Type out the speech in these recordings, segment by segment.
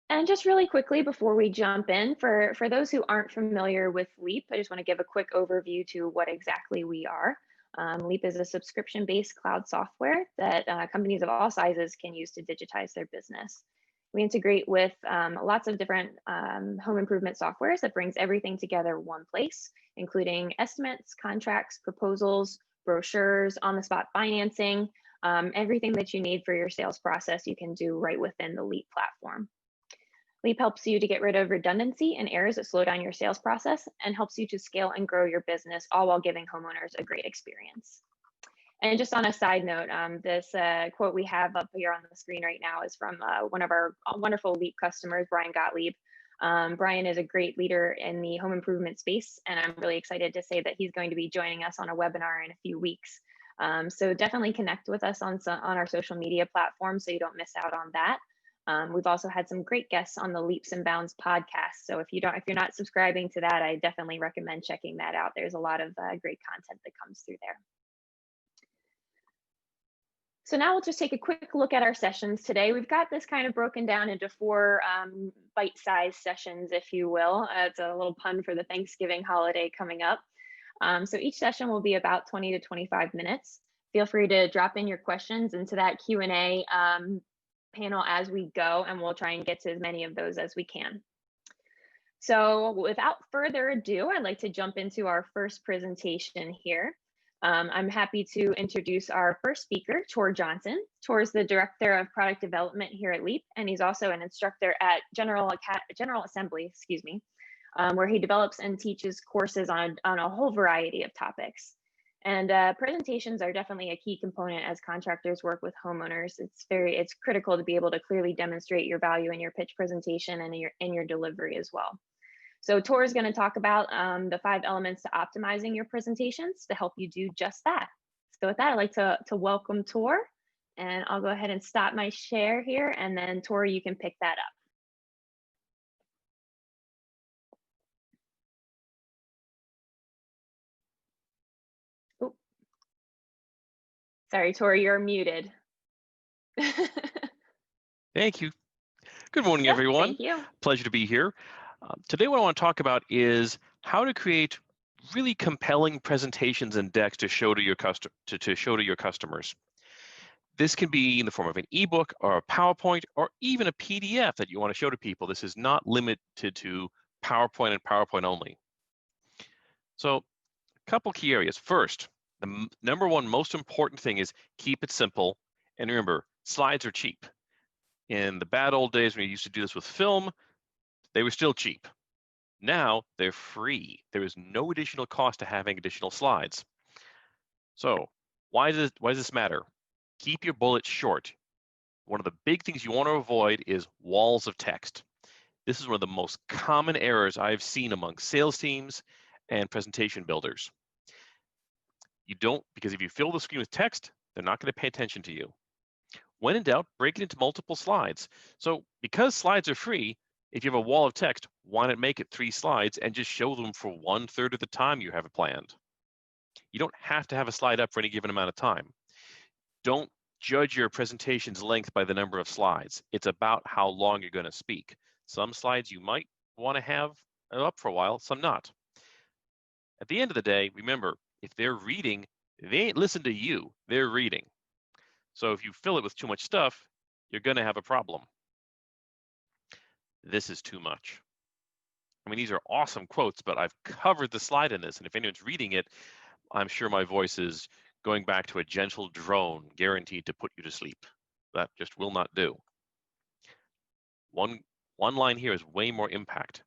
And just really quickly before we jump in, for those who aren't familiar with Leap, I just want to give a quick overview to what exactly we are. Leap is a subscription-based cloud software that companies of all sizes can use to digitize their business. We integrate with lots of different home improvement softwares that brings everything together one place, including estimates, contracts, proposals, brochures, on-the-spot financing, everything that you need for your sales process you can do right within the Leap platform. Leap helps you to get rid of redundancy and errors that slow down your sales process and helps you to scale and grow your business, all while giving homeowners a great experience. And just on a side note, this quote we have up here on the screen right now is from one of our wonderful Leap customers, Brian Gottlieb. Brian is a great leader in the home improvement space, and I'm really excited to say that he's going to be joining us on a webinar in a few weeks. So definitely connect with us on our social media platforms so you don't miss out on that. We've also had some great guests on the Leaps and Bounds podcast. So if you're not subscribing to that, I definitely recommend checking that out. There's a lot of great content that comes through there. So now we'll just take a quick look at our sessions today. We've got this kind of broken down into 4 bite-sized sessions, if you will. It's a little pun for the Thanksgiving holiday coming up. So each session will be about 20 to 25 minutes. Feel free to drop in your questions into that Q&A panel as we go, and we'll try and get to as many of those as we can. So without further ado, I'd like to jump into our first presentation here. I'm happy to introduce our first speaker, Tor Johnson. Tor is the Director of Product Development here at Leap, and he's also an instructor at General Assembly, where he develops and teaches courses on a whole variety of topics. And presentations are definitely a key component as contractors work with homeowners. It's critical to be able to clearly demonstrate your value in your pitch presentation and in your delivery as well. So Tor is going to talk about the 5 elements to optimizing your presentations to help you do just that. So with that, I'd like to welcome Tor, and I'll go ahead and stop my share here, and then Tor, you can pick that up. Sorry, Tor, you're muted. Thank you. Good morning, everyone. Thank you. Pleasure to be here. Today, what I want to talk about is how to create really compelling presentations and decks to show to your customers. This can be in the form of an ebook or a PowerPoint or even a PDF that you want to show to people. This is not limited to PowerPoint and PowerPoint only. So, a couple key areas. First, the number one most important thing is keep it simple. And remember, slides are cheap. In the bad old days when we used to do this with film, they were still cheap. Now they're free. There is no additional cost to having additional slides. So why does this matter? Keep your bullets short. One of the big things you want to avoid is walls of text. This is one of the most common errors I've seen among sales teams and presentation builders. Because if you fill the screen with text, they're not going to pay attention to you. When in doubt, break it into multiple slides. So because slides are free, if you have a wall of text, why not make it 3 slides and just show them for 1/3 of the time you have it planned? You don't have to have a slide up for any given amount of time. Don't judge your presentation's length by the number of slides. It's about how long you're going to speak. Some slides you might want to have up for a while, some not. At the end of the day, remember, if they're reading, they ain't listening to you, they're reading. So if you fill it with too much stuff, you're going to have a problem. This is too much. I mean, these are awesome quotes, but I've covered the slide in this, and if anyone's reading it, I'm sure my voice is going back to a gentle drone, guaranteed to put you to sleep. That just will not do. One line here has way more impact.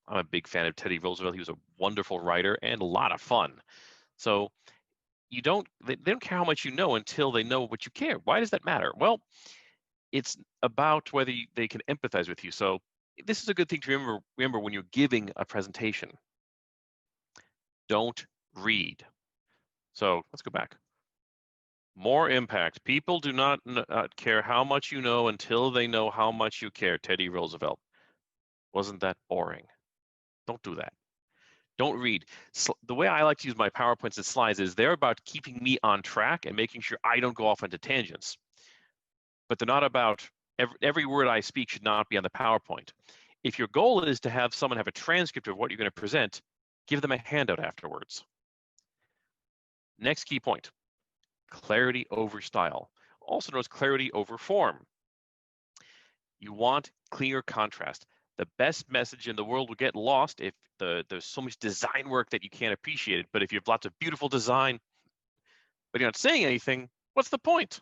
I'm a big fan of Teddy Roosevelt. He was a wonderful writer and a lot of fun. So they don't care how much you know until they know what you care. Why does that matter? Well, it's about whether they can empathize with you. So this is a good thing to remember when you're giving a presentation. Don't read. So let's go back. More impact. People do not care how much you know until they know how much you care. Teddy Roosevelt. Wasn't that boring? Don't do that. Don't read. So the way I like to use my PowerPoints and slides is they're about keeping me on track and making sure I don't go off into tangents. But they're not about Every word I speak should not be on the PowerPoint. If your goal is to have someone have a transcript of what you're going to present, give them a handout afterwards. Next key point, clarity over style, also known as clarity over form. You want clear contrast. The best message in the world will get lost if there's so much design work that you can't appreciate it. But if you have lots of beautiful design, but you're not saying anything, what's the point?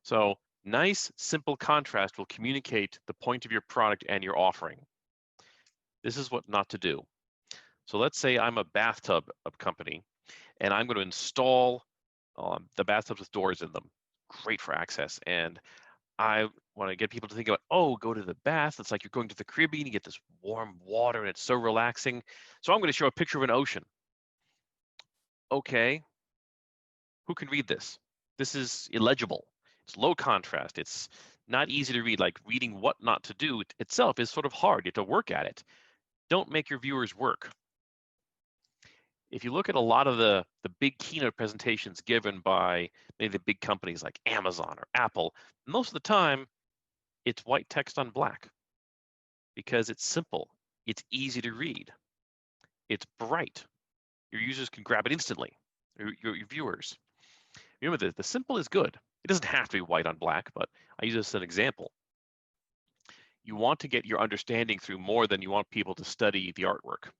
So nice, simple contrast will communicate the point of your product and your offering. This is what not to do. So let's say I'm a bathtub company, and I'm going to install the bathtubs with doors in them. Great for access. And I want to get people to think about, oh, go to the bath. It's like you're going to the Caribbean. You get this warm water, and it's so relaxing. So I'm going to show a picture of an ocean. Okay, who can read this? This is illegible. It's low contrast. It's not easy to read. Like reading what not to do itself is sort of hard. You have to work at it. Don't make your viewers work. If you look at a lot of the big keynote presentations given by maybe the big companies like Amazon or Apple, most of the time it's white text on black because it's simple, it's easy to read, it's bright. Your users can grab it instantly, your viewers. Remember, the simple is good. It doesn't have to be white on black, but I use this as an example. You want to get your understanding through more than you want people to study the artwork.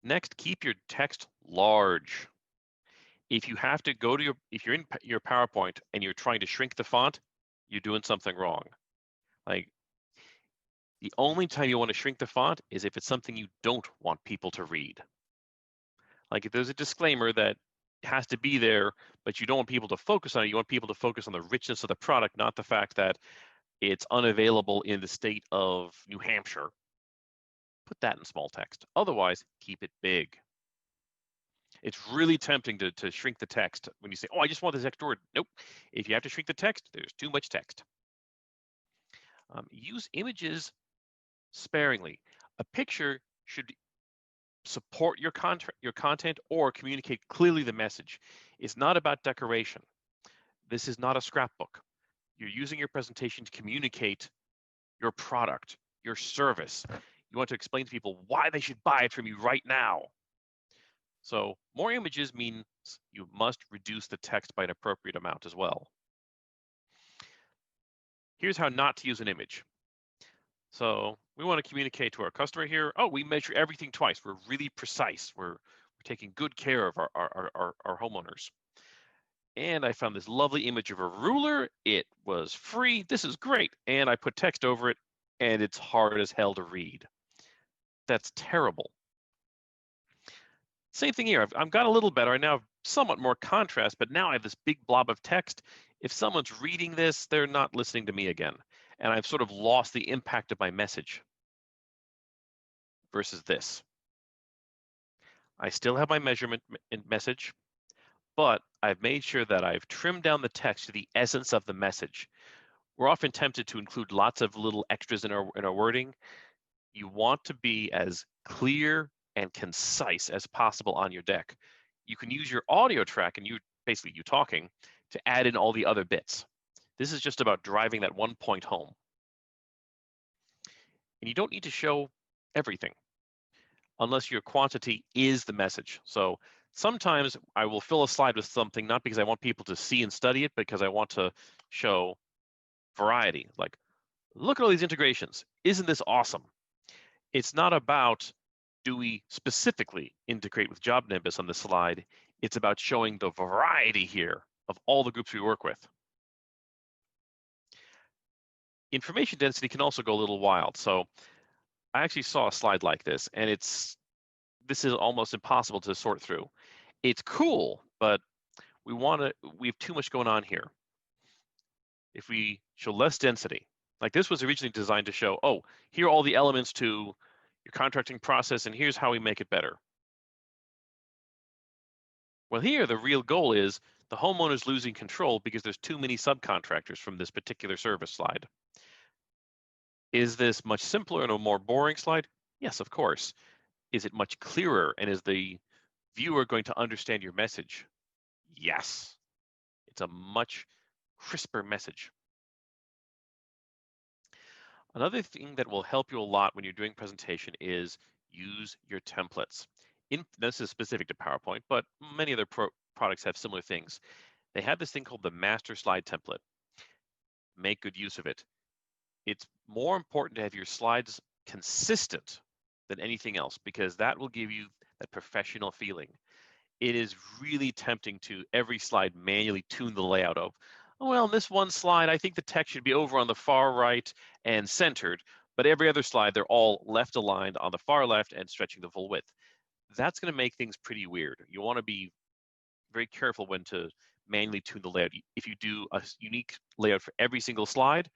Next, keep your text large. If you have to go to if you're in your PowerPoint and you're trying to shrink the font, you're doing something wrong. Like, the only time you want to shrink the font is if it's something you don't want people to read. Like if there's a disclaimer that has to be there, but you don't want people to focus on it, you want people to focus on the richness of the product, not the fact that it's unavailable in the state of New Hampshire. Put that in small text. Otherwise, keep it big. It's really tempting to shrink the text when you say, oh, I just want this extra word. Nope. If you have to shrink the text, there's too much text. Use images sparingly. A picture should support your content or communicate clearly the message. It's not about decoration. This is not a scrapbook. You're using your presentation to communicate your product, your service. You want to explain to people why they should buy it from you right now. So more images means you must reduce the text by an appropriate amount as well. Here's how not to use an image. So we want to communicate to our customer here, oh, we measure everything twice. We're really precise. We're taking good care of our homeowners. And I found this lovely image of a ruler. It was free. This is great. And I put text over it, and it's hard as hell to read. That's terrible. Same thing here. I've got a little better. I now have somewhat more contrast, but now I have this big blob of text. If someone's reading this, they're not listening to me again. And I've sort of lost the impact of my message versus this. I still have my measurement message, but I've made sure that I've trimmed down the text to the essence of the message. We're often tempted to include lots of little extras in our wording. You want to be as clear and concise as possible on your deck. You can use your audio track and basically you talking to add in all the other bits. This is just about driving that one point home. And you don't need to show everything unless your quantity is the message. So sometimes I will fill a slide with something, not because I want people to see and study it, but because I want to show variety. Like, look at all these integrations. Isn't this awesome? It's not about, do we specifically integrate with Job Nimbus on this slide? It's about showing the variety here of all the groups we work with. Information density can also go a little wild. So I actually saw a slide like this, and this is almost impossible to sort through. It's cool, but we have too much going on here. If we show less density, like this was originally designed to show, oh, here are all the elements to your contracting process, and here's how we make it better. Well, here the real goal is the homeowner's losing control because there's too many subcontractors from this particular service slide. Is this much simpler and a more boring slide? Yes, of course. Is it much clearer, and is the viewer going to understand your message? Yes. It's a much crisper message. Another thing that will help you a lot when you're doing presentation is use your templates. This is specific to PowerPoint, but many other products have similar things. They have this thing called the master slide template. Make good use of it. It's more important to have your slides consistent than anything else because that will give you that professional feeling. It is really tempting to every slide manually tune the layout of, oh, well, in this one slide, I think the text should be over on the far right and centered, but every other slide, they're all left aligned on the far left and stretching the full width. That's going to make things pretty weird. You want to be very careful when to manually tune the layout. If you do a unique layout for every single slide,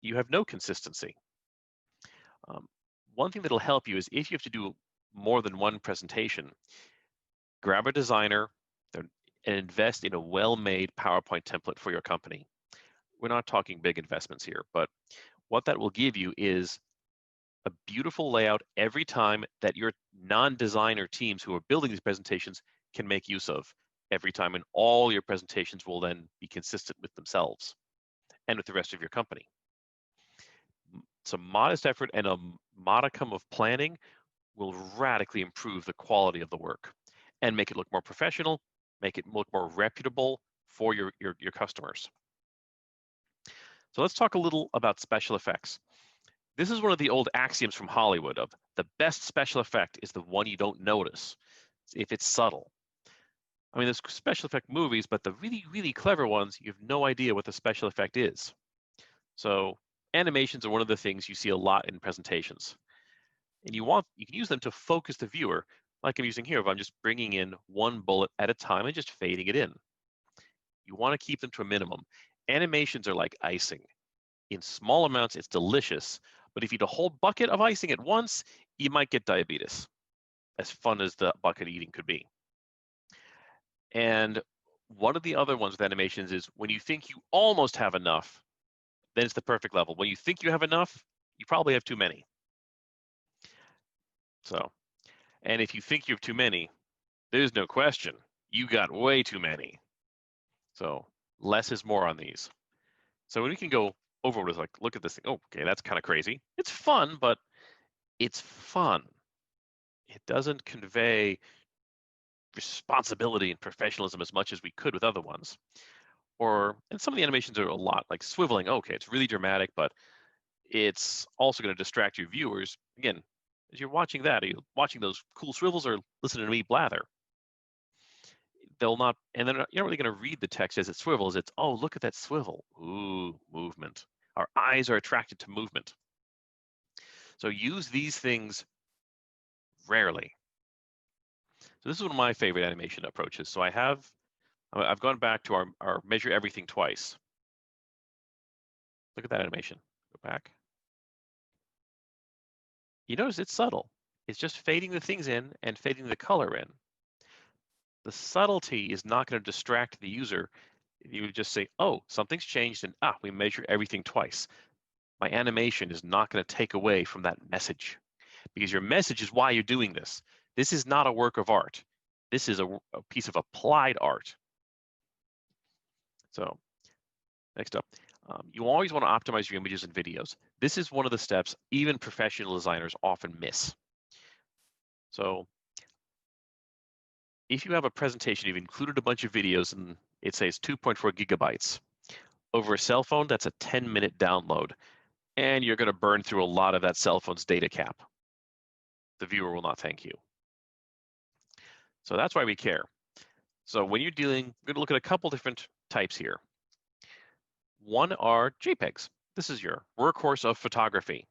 you have no consistency. One thing that'll help you is if you have to do more than one presentation, grab a designer and invest in a well-made PowerPoint template for your company. We're not talking big investments here, but what that will give you is a beautiful layout every time that your non-designer teams who are building these presentations can make use of every time, and all your presentations will then be consistent with themselves and with the rest of your company. Some modest effort and a modicum of planning will radically improve the quality of the work and make it look more professional, make it look more reputable for your customers. So let's talk a little about special effects. This is one of the old axioms from Hollywood of the best special effect is the one you don't notice if it's subtle. I mean, there's special effect movies, but the really, really clever ones, you have no idea what the special effect is. So animations are one of the things you see a lot in presentations. And you can use them to focus the viewer, like I'm using here, if I'm just bringing in one bullet at a time and just fading it in. You want to keep them to a minimum. Animations are like icing. In small amounts, it's delicious, but if you eat a whole bucket of icing at once, you might get diabetes, as fun as the bucket eating could be. And one of the other ones with animations is when you think you almost have enough, then it's the perfect level. When you think you have enough, you probably have too many. So, and if you think you have too many, there's no question, you got way too many. So less is more on these. So when we can go over with like, look at this thing. Oh, okay, that's kind of crazy. It's fun, but it's fun. It doesn't convey responsibility and professionalism as much as we could with other ones. And some of the animations are a lot like swiveling. Okay, it's really dramatic, but it's also going to distract your viewers. Again, as you're watching that, are you watching those cool swivels or listening to me blather? They're not really going to read the text as it swivels. It's, oh, look at that swivel. Ooh, movement. Our eyes are attracted to movement. So use these things rarely. So this is one of my favorite animation approaches. So I've gone back to our measure everything twice. Look at that animation. Go back. You notice it's subtle. It's just fading the things in and fading the color in. The subtlety is not going to distract the user. You would just say, oh, something's changed and we measure everything twice. My animation is not going to take away from that message because your message is why you're doing this. This is not a work of art. This is a piece of applied art. So next up, you always want to optimize your images and videos. This is one of the steps even professional designers often miss. So if you have a presentation, you've included a bunch of videos and it says 2.4 gigabytes. Over a cell phone, that's a 10-minute download. And you're going to burn through a lot of that cell phone's data cap. The viewer will not thank you. So that's why we care. So when you're we're going to look at a couple different types here. One are JPEGs. This is your workhorse of photography.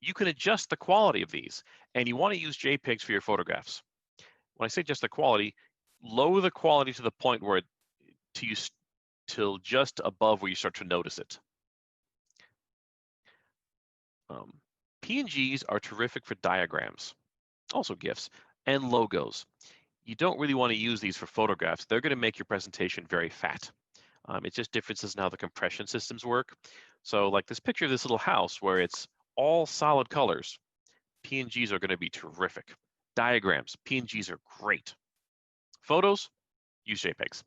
You can adjust the quality of these, and you want to use JPEGs for your photographs. When I say just the quality, lower the quality to the point where till just above where you start to notice it. PNGs are terrific for diagrams, also GIFs, and logos. You don't really want to use these for photographs. They're going to make your presentation very fat. It's just differences in how the compression systems work. So like this picture of this little house where it's all solid colors, PNGs are going to be terrific. Diagrams, PNGs are great. Photos, use JPEGs.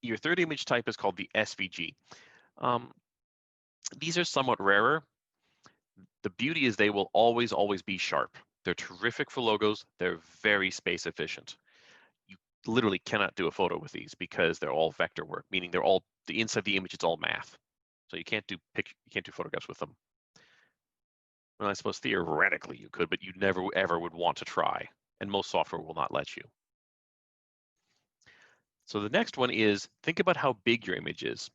Your third image type is called the SVG. These are somewhat rarer. The beauty is they will always, always be sharp. They're terrific for logos. They're very space efficient. You literally cannot do a photo with these because they're all vector work, meaning they're all, the inside of the image, it's all math. So you can't do photographs with them. Well, I suppose theoretically you could, but you never ever would want to try, and most software will not let you. So the next one is think about how big your image is.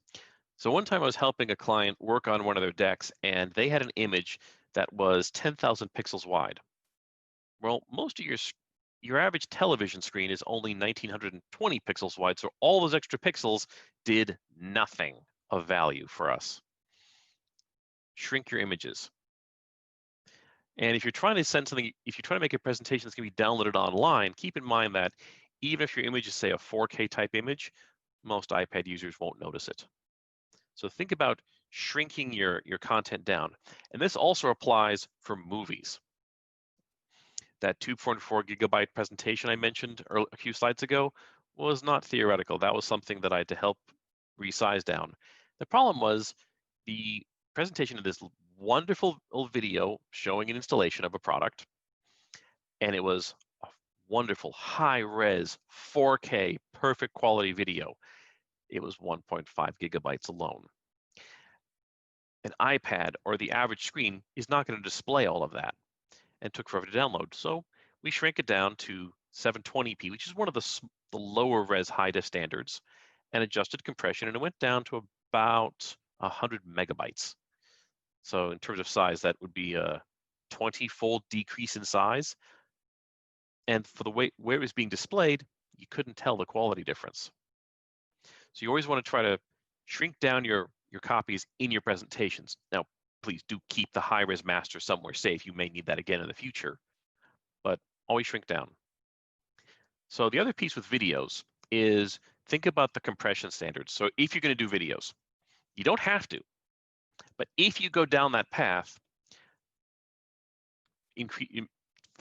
So one time I was helping a client work on one of their decks, and they had an image that was 10,000 pixels wide. Well, most of your average television screen is only 1920 pixels wide, so all those extra pixels did nothing of value for us. Shrink your images. And if you're trying to send something, if you're trying to make a presentation that's going to be downloaded online, keep in mind that even if your image is, say, a 4K type image, most iPad users won't notice it. So think about shrinking your content down. And this also applies for movies. That 2.4 gigabyte presentation I mentioned a few slides ago was not theoretical. That was something that I had to help resize down. The problem was the presentation of this wonderful video showing an installation of a product, and it was a wonderful high-res 4K perfect quality video. It was 1.5 gigabytes alone. An iPad or the average screen is not going to display all of that, and took forever to download. So we shrank it down to 720p, which is one of the lower res high def standards, and adjusted compression, and it went down to about 100 megabytes. So in terms of size, that would be a 20-fold decrease in size. And for the way where it was being displayed, you couldn't tell the quality difference. So you always want to try to shrink down your copies in your presentations. Now, please do keep the high-res master somewhere safe. You may need that again in the future, but always shrink down. So the other piece with videos is think about the compression standards. So if you're going to do videos, you don't have to, but if you go down that path,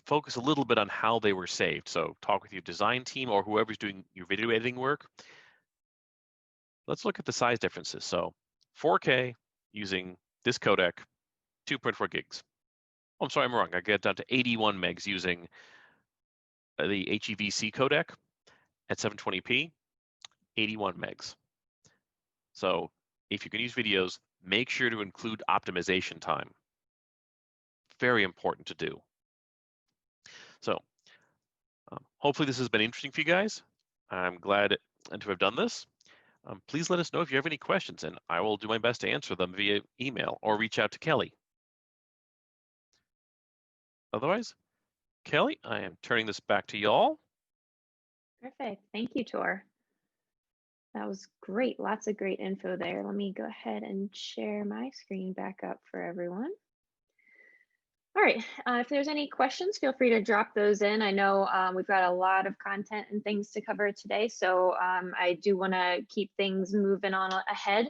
focus a little bit on how they were saved. So talk with your design team or whoever's doing your video editing work. Let's look at the size differences. So 4K using this codec, 2.4 gigs. Oh, I'm sorry, I'm wrong. I get down to 81 megs using the HEVC codec at 720p, 81 megs. So if you can use videos, make sure to include optimization time. Very important to do. So hopefully this has been interesting for you guys. I'm glad to have done this. Please let us know if you have any questions, and I will do my best to answer them via email or reach out to Kelly. Otherwise, Kelly, I am turning this back to y'all. Perfect. Thank you, Tor. That was great. Lots of great info there. Let me go ahead and share my screen back up for everyone. All right, if there's any questions, feel free to drop those in. I know we've got a lot of content and things to cover today, so I do want to keep things moving on ahead.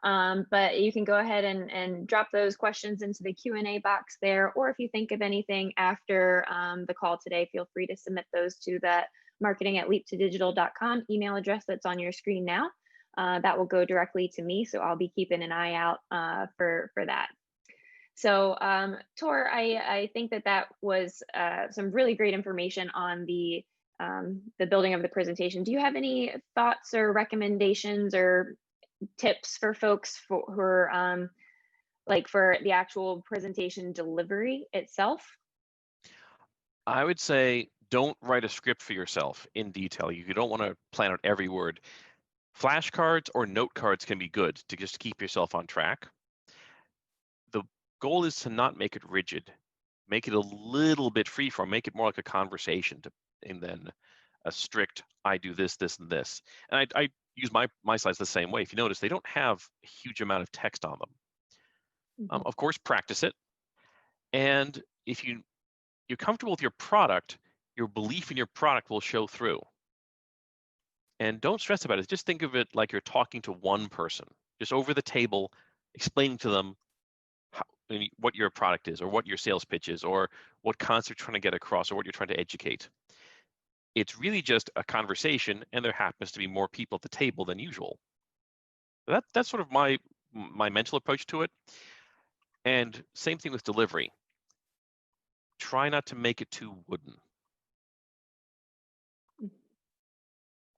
But you can go ahead and drop those questions into the Q&A box there, or if you think of anything after the call today, feel free to submit those to that marketing@leaptodigital.com email address that's on your screen now. That will go directly to me, so I'll be keeping an eye out for that. So Tor, I think that was some really great information on the building of the presentation. Do you have any thoughts or recommendations or tips for folks who are like for the actual presentation delivery itself? I would say don't write a script for yourself in detail. You don't want to plan out every word. Flashcards or note cards can be good to just keep yourself on track. The goal is to not make it rigid. Make it a little bit freeform. Make it more like a conversation and then a strict, I do this, this, and this. And I use my slides the same way. If you notice, they don't have a huge amount of text on them. Mm-hmm. Of course, practice it. And if you're comfortable with your product, your belief in your product will show through. And don't stress about it. Just think of it like you're talking to one person, just over the table, explaining to them what your product is, or what your sales pitch is, or what concept you're trying to get across, or what you're trying to educate. It's really just a conversation, and there happens to be more people at the table than usual. That's sort of my my mental approach to it. And same thing with delivery. Try not to make it too wooden.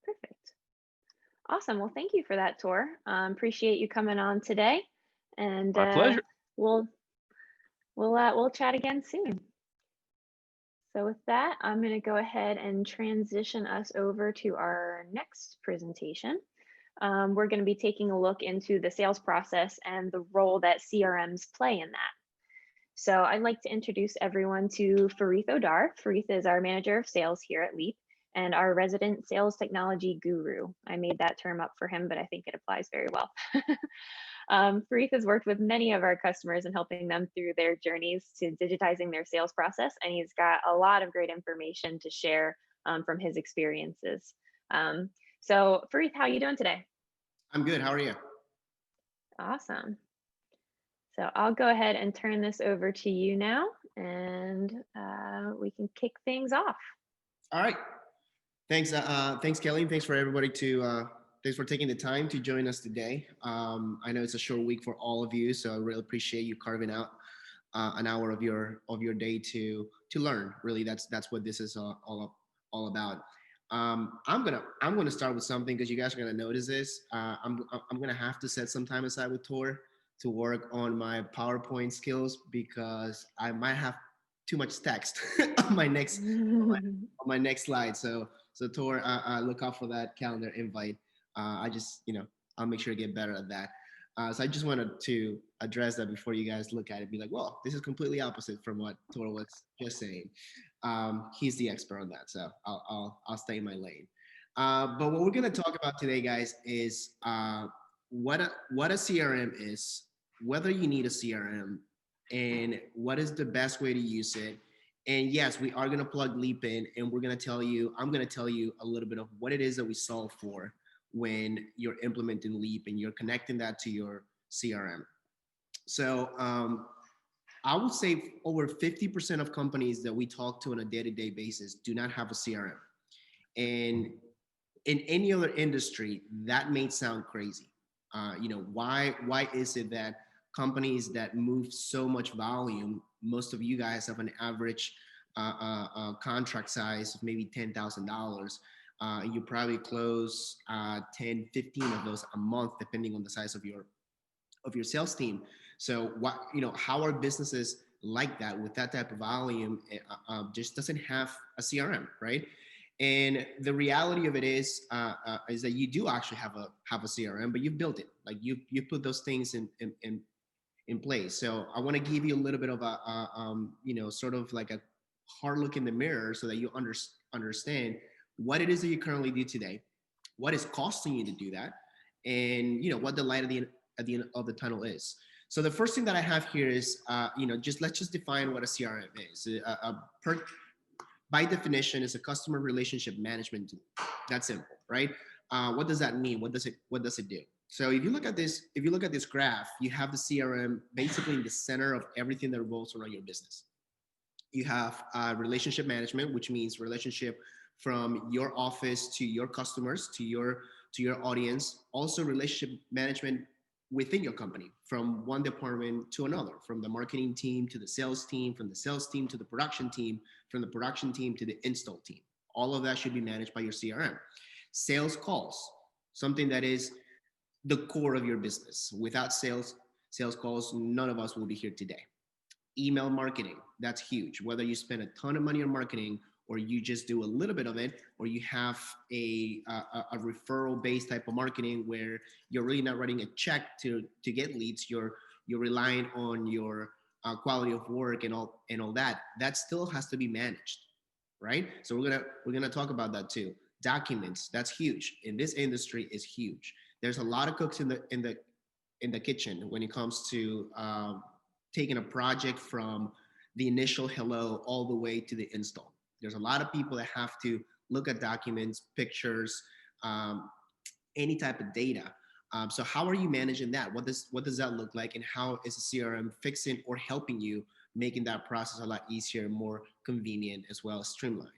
Perfect. Awesome. Well, thank you for that, Tor. Appreciate you coming on today, and My pleasure. we'll we'll chat again soon. So with that, I'm going to go ahead and transition us over to our next presentation. We're going to be taking a look into the sales process and the role that CRMs play in that. So I'd like to introduce everyone to Fareeth Odar. Fareeth is our manager of sales here at Leap and our resident sales technology guru. I made that term up for him, but I think it applies very well. Fareeth has worked with many of our customers in helping them through their journeys to digitizing their sales process, and he's got a lot of great information to share from his experiences. So Fareeth, how are you doing today? I'm good. How are you? Awesome. So I'll go ahead and turn this over to you now, and we can kick things off. All right. Thanks. Thanks, Kelly. Thanks for everybody thanks for taking the time to join us today. I know it's a short week for all of you, so I really appreciate you carving out an hour of your day to learn. Really, that's what this is all about. I'm gonna start with something because you guys are gonna notice this. I'm gonna have to set some time aside with Tor to work on my PowerPoint skills because I might have too much text on my next on my next slide. So Tor, look out for that calendar invite. I just I'll make sure to get better at that. So I just wanted to address that before you guys look at it and be like, well, this is completely opposite from what Tor was just saying. He's the expert on that, so I'll stay in my lane. But what we're gonna talk about today, guys, is what a CRM is, whether you need a CRM, and what is the best way to use it. And yes, we are gonna plug Leap in, and I'm gonna tell you a little bit of what it is that we solve for when you're implementing Leap and you're connecting that to your CRM. So I would say over 50% of companies that we talk to on a day-to-day basis do not have a CRM. And in any other industry, that may sound crazy. Why is it that companies that move so much volume, most of you guys have an average contract size of maybe $10,000, you probably close 10, 15 of those a month, depending on the size of your sales team. So how are businesses like that with that type of volume just doesn't have a CRM, right? And the reality of it is that you do actually have a CRM, but you've built it. Like you put those things in place. So I want to give you a little bit of a sort of like a hard look in the mirror so that you understand what it is that you currently do today, what is costing you to do that, and what the light at the end of the tunnel is. So the first thing that I have here is let's just define what a CRM is. By definition, is a customer relationship management tool. That's simple, right? What does that mean? What does it do? So if you look at this graph, you have the CRM basically in the center of everything that revolves around your business. You have relationship management, which means relationship from your office to your customers, to your audience. Also relationship management within your company, from one department to another, from the marketing team to the sales team, from the sales team to the production team, from the production team to the install team. All of that should be managed by your CRM. Sales calls, something that is the core of your business. Without sales calls, none of us will be here today. Email marketing, that's huge. Whether you spend a ton of money on marketing or you just do a little bit of it, or you have a referral-based type of marketing where you're really not writing a check to get leads, you're relying on your quality of work and all that still has to be managed, right? So we're gonna talk about that too. Documents, that's huge. In this industry, is huge. There's a lot of cooks in the kitchen when it comes to taking a project from the initial hello all the way to the install. There's a lot of people that have to look at documents, pictures, any type of data. So how are you managing that? What does that look like? And how is a CRM fixing or helping you making that process a lot easier, more convenient, as well as streamlined?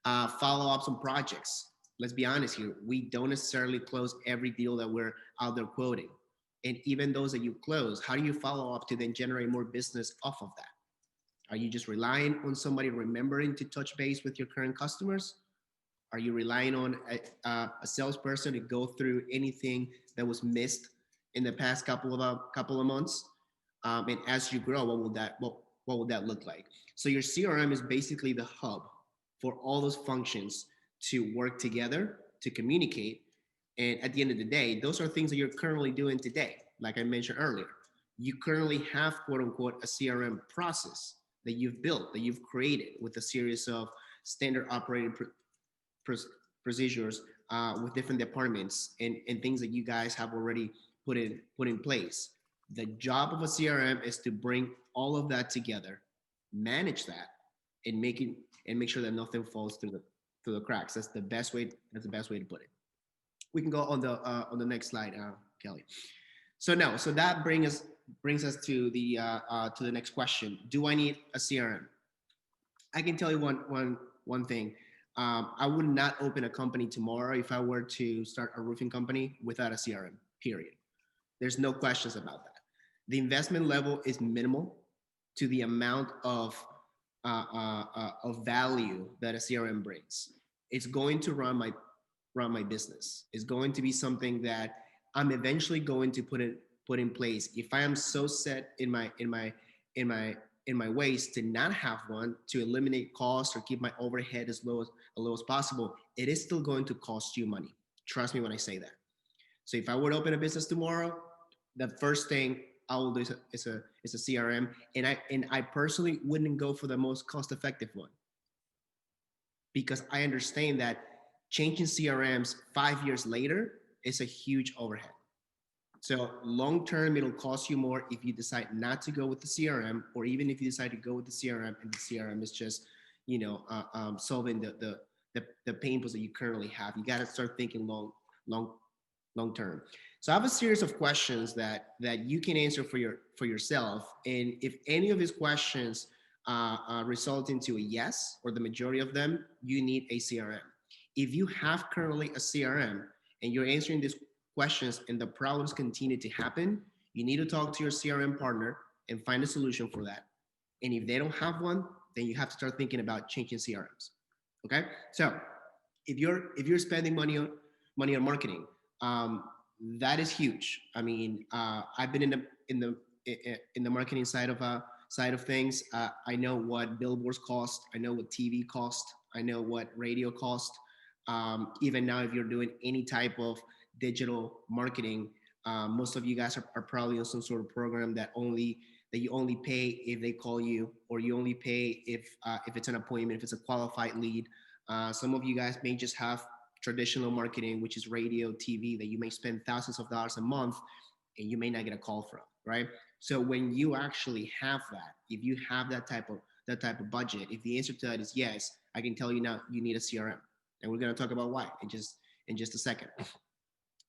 Follow-ups on projects. Let's be honest here. We don't necessarily close every deal that we're out there quoting. And even those that you close, how do you follow up to then generate more business off of that? Are you just relying on somebody remembering to touch base with your current customers? Are you relying on a salesperson to go through anything that was missed in the past couple of months? And as you grow, what will that look like? So your CRM is basically the hub for all those functions to work together, to communicate. And at the end of the day, those are things that you're currently doing today. Like I mentioned earlier, you currently have, quote unquote, a CRM process that you've built, that you've created with a series of standard operating procedures with different departments and things that you guys have already put in place. The job of a CRM is to bring all of that together, manage that, and make sure that nothing falls through the cracks. That's the best way to put it. We can go on the next slide, Kelly. So that brings us to the next question. Do I need a CRM? I can tell you one thing. I would not open a company tomorrow if I were to start a roofing company without a CRM, period. There's no questions about that. The investment level is minimal to the amount of value that a CRM brings. It's going to run my business. It's going to be something that I'm eventually going to put in place. If I am so set in my ways to not have one, to eliminate costs or keep my overhead as low as possible, it is still going to cost you money. Trust me when I say that. So if I were to open a business tomorrow, the first thing I will do is a CRM, and I personally wouldn't go for the most cost-effective one, because I understand that changing CRMs 5 years later is a huge overhead. So long term, it'll cost you more if you decide not to go with the CRM, or even if you decide to go with the CRM and the CRM is just, solving the pain points that you currently have. You got to start thinking long term. So I have a series of questions that you can answer for yourself, and if any of these questions result into a yes, or the majority of them, you need a CRM. If you have currently a CRM and you're answering these questions and the problems continue to happen, you need to talk to your CRM partner and find a solution for that. And if they don't have one, then you have to start thinking about changing CRMs. Okay, so if you're spending money on marketing, that is huge. I mean, I've been in the marketing side of things. I know what billboards cost. I know what TV cost. I know what radio cost. Even now, if you're doing any type of digital marketing, most of you guys are probably on some sort of program that you only pay if they call you, or you only pay if it's an appointment, if it's a qualified lead. Some of you guys may just have traditional marketing, which is radio, TV, that you may spend thousands of dollars a month and you may not get a call from, right? So when you actually have that, if you have that type of budget, if the answer to that is yes, I can tell you now you need a CRM. And we're going to talk about why in just a second.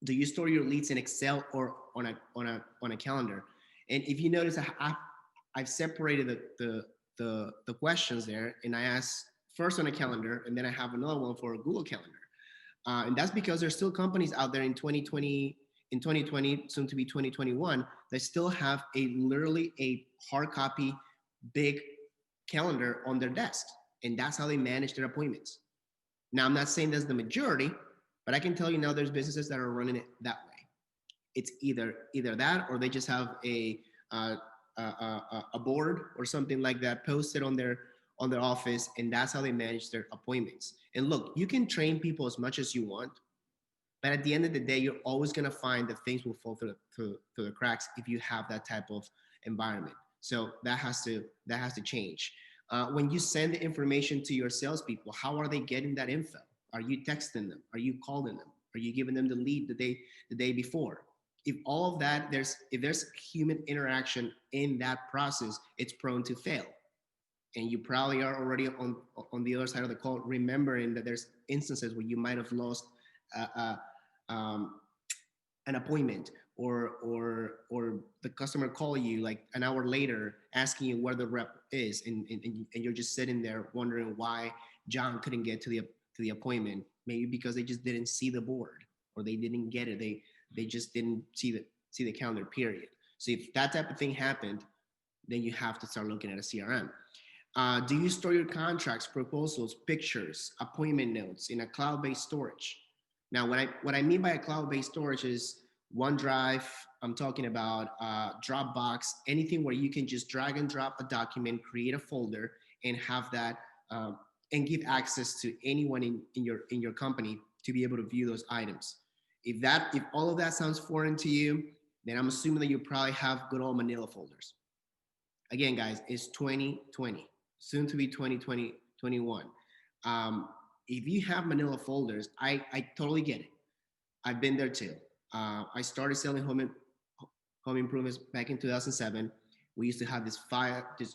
Do you store your leads in Excel or on a calendar? And if you notice, I've separated the questions there, and I asked first on a calendar, and then I have another one for a Google Calendar. And that's because there's still companies out there in 2020, soon to be 2021, that still have literally a hard copy, big calendar on their desk. And that's how they manage their appointments. Now, I'm not saying that's the majority, but I can tell you now there's businesses that are running it that way. It's either that, or they just have a board or something like that posted on their office, and that's how they manage their appointments. And look, you can train people as much as you want, but at the end of the day, you're always going to find that things will fall through the cracks if you have that type of environment. So that has to change. When you send the information to your salespeople, how are they getting that info? Are you texting them? Are you calling them? Are you giving them the lead the day before? If all of that, if there's human interaction in that process, it's prone to fail. And you probably are already on the other side of the call, remembering that there's instances where you might have lost an appointment, or the customer call you like an hour later asking you where the rep is, and you're just sitting there wondering why John couldn't get to the appointment. Maybe because they just didn't see the board, or they didn't get it. They just didn't see see the calendar period. So if that type of thing happened, then you have to start looking at a CRM. Do you store your contracts, proposals, pictures, appointment notes in a cloud-based storage? Now, what I mean by a cloud-based storage is OneDrive. I'm talking about Dropbox, anything where you can just drag and drop a document, create a folder, and have that and give access to anyone in your company to be able to view those items. If all of that sounds foreign to you, then I'm assuming that you probably have good old Manila folders. Again, guys, it's 2020, soon to be 2021. If you have Manila folders, I totally get it. I've been there too. I started selling home improvements back in 2007. We used to have this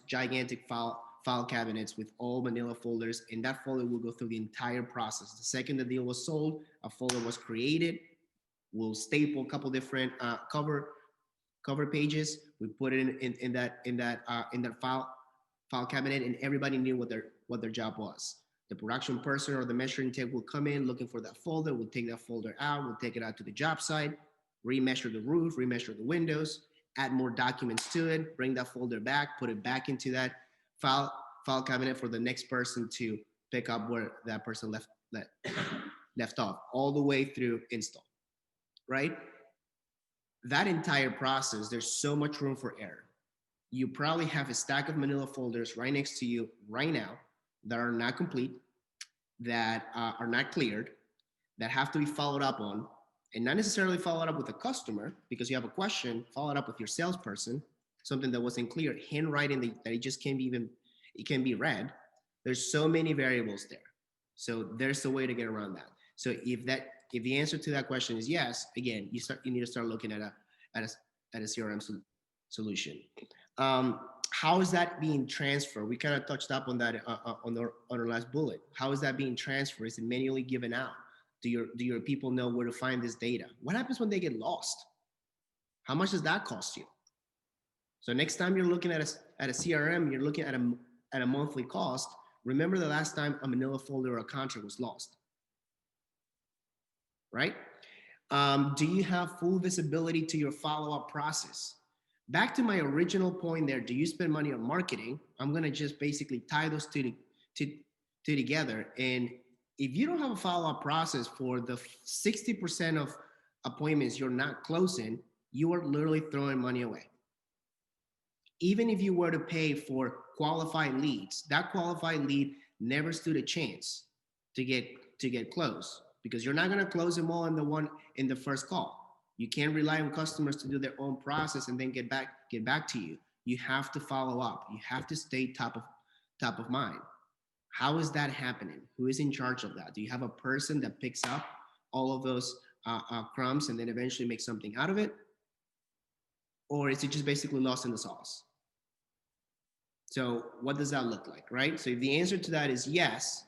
gigantic file cabinets with all Manila folders, and that folder will go through the entire process. The second the deal was sold, a folder was created. We'll staple a couple different cover pages. We put it in that file cabinet, and everybody knew what their job was. The production person or the measuring tape will come in looking for that folder. We'll take that folder out. We'll take it out to the job site, remeasure the roof, remeasure the windows, add more documents to it, bring that folder back, put it back into that file cabinet for the next person to pick up where that person left off, all the way through install, right? That entire process, there's so much room for error. You probably have a stack of Manila folders right next to you right now that are not complete, that are not cleared, that have to be followed up on, and not necessarily followed up with a customer because you have a question, follow it up with your salesperson, something that wasn't clear, handwriting that it just can't be read. There's so many variables there. So there's a way to get around that. So if the answer to that question is yes, again, you need to start looking at a CRM solution. How is that being transferred? We kind of touched up on that on our last bullet. How is that being transferred? Is it manually given out? Do your people know where to find this data? What happens when they get lost? How much does that cost you? So next time you're looking at a CRM, you're looking at a monthly cost. Remember the last time a Manila folder or a contract was lost, right? Do you have full visibility to your follow-up process? Back to my original point there, do you spend money on marketing? I'm gonna just basically tie those two together. And if you don't have a follow-up process for the 60% of appointments you're not closing, you are literally throwing money away. Even if you were to pay for qualified leads, that qualified lead never stood a chance to get closed because you're not gonna close them all in the first call. You can't rely on customers to do their own process and then get back to you. You have to follow up. You have to stay top of mind. How is that happening? Who is in charge of that? Do you have a person that picks up all of those crumbs and then eventually makes something out of it? Or is it just basically lost in the sauce? So what does that look like, right? So if the answer to that is yes,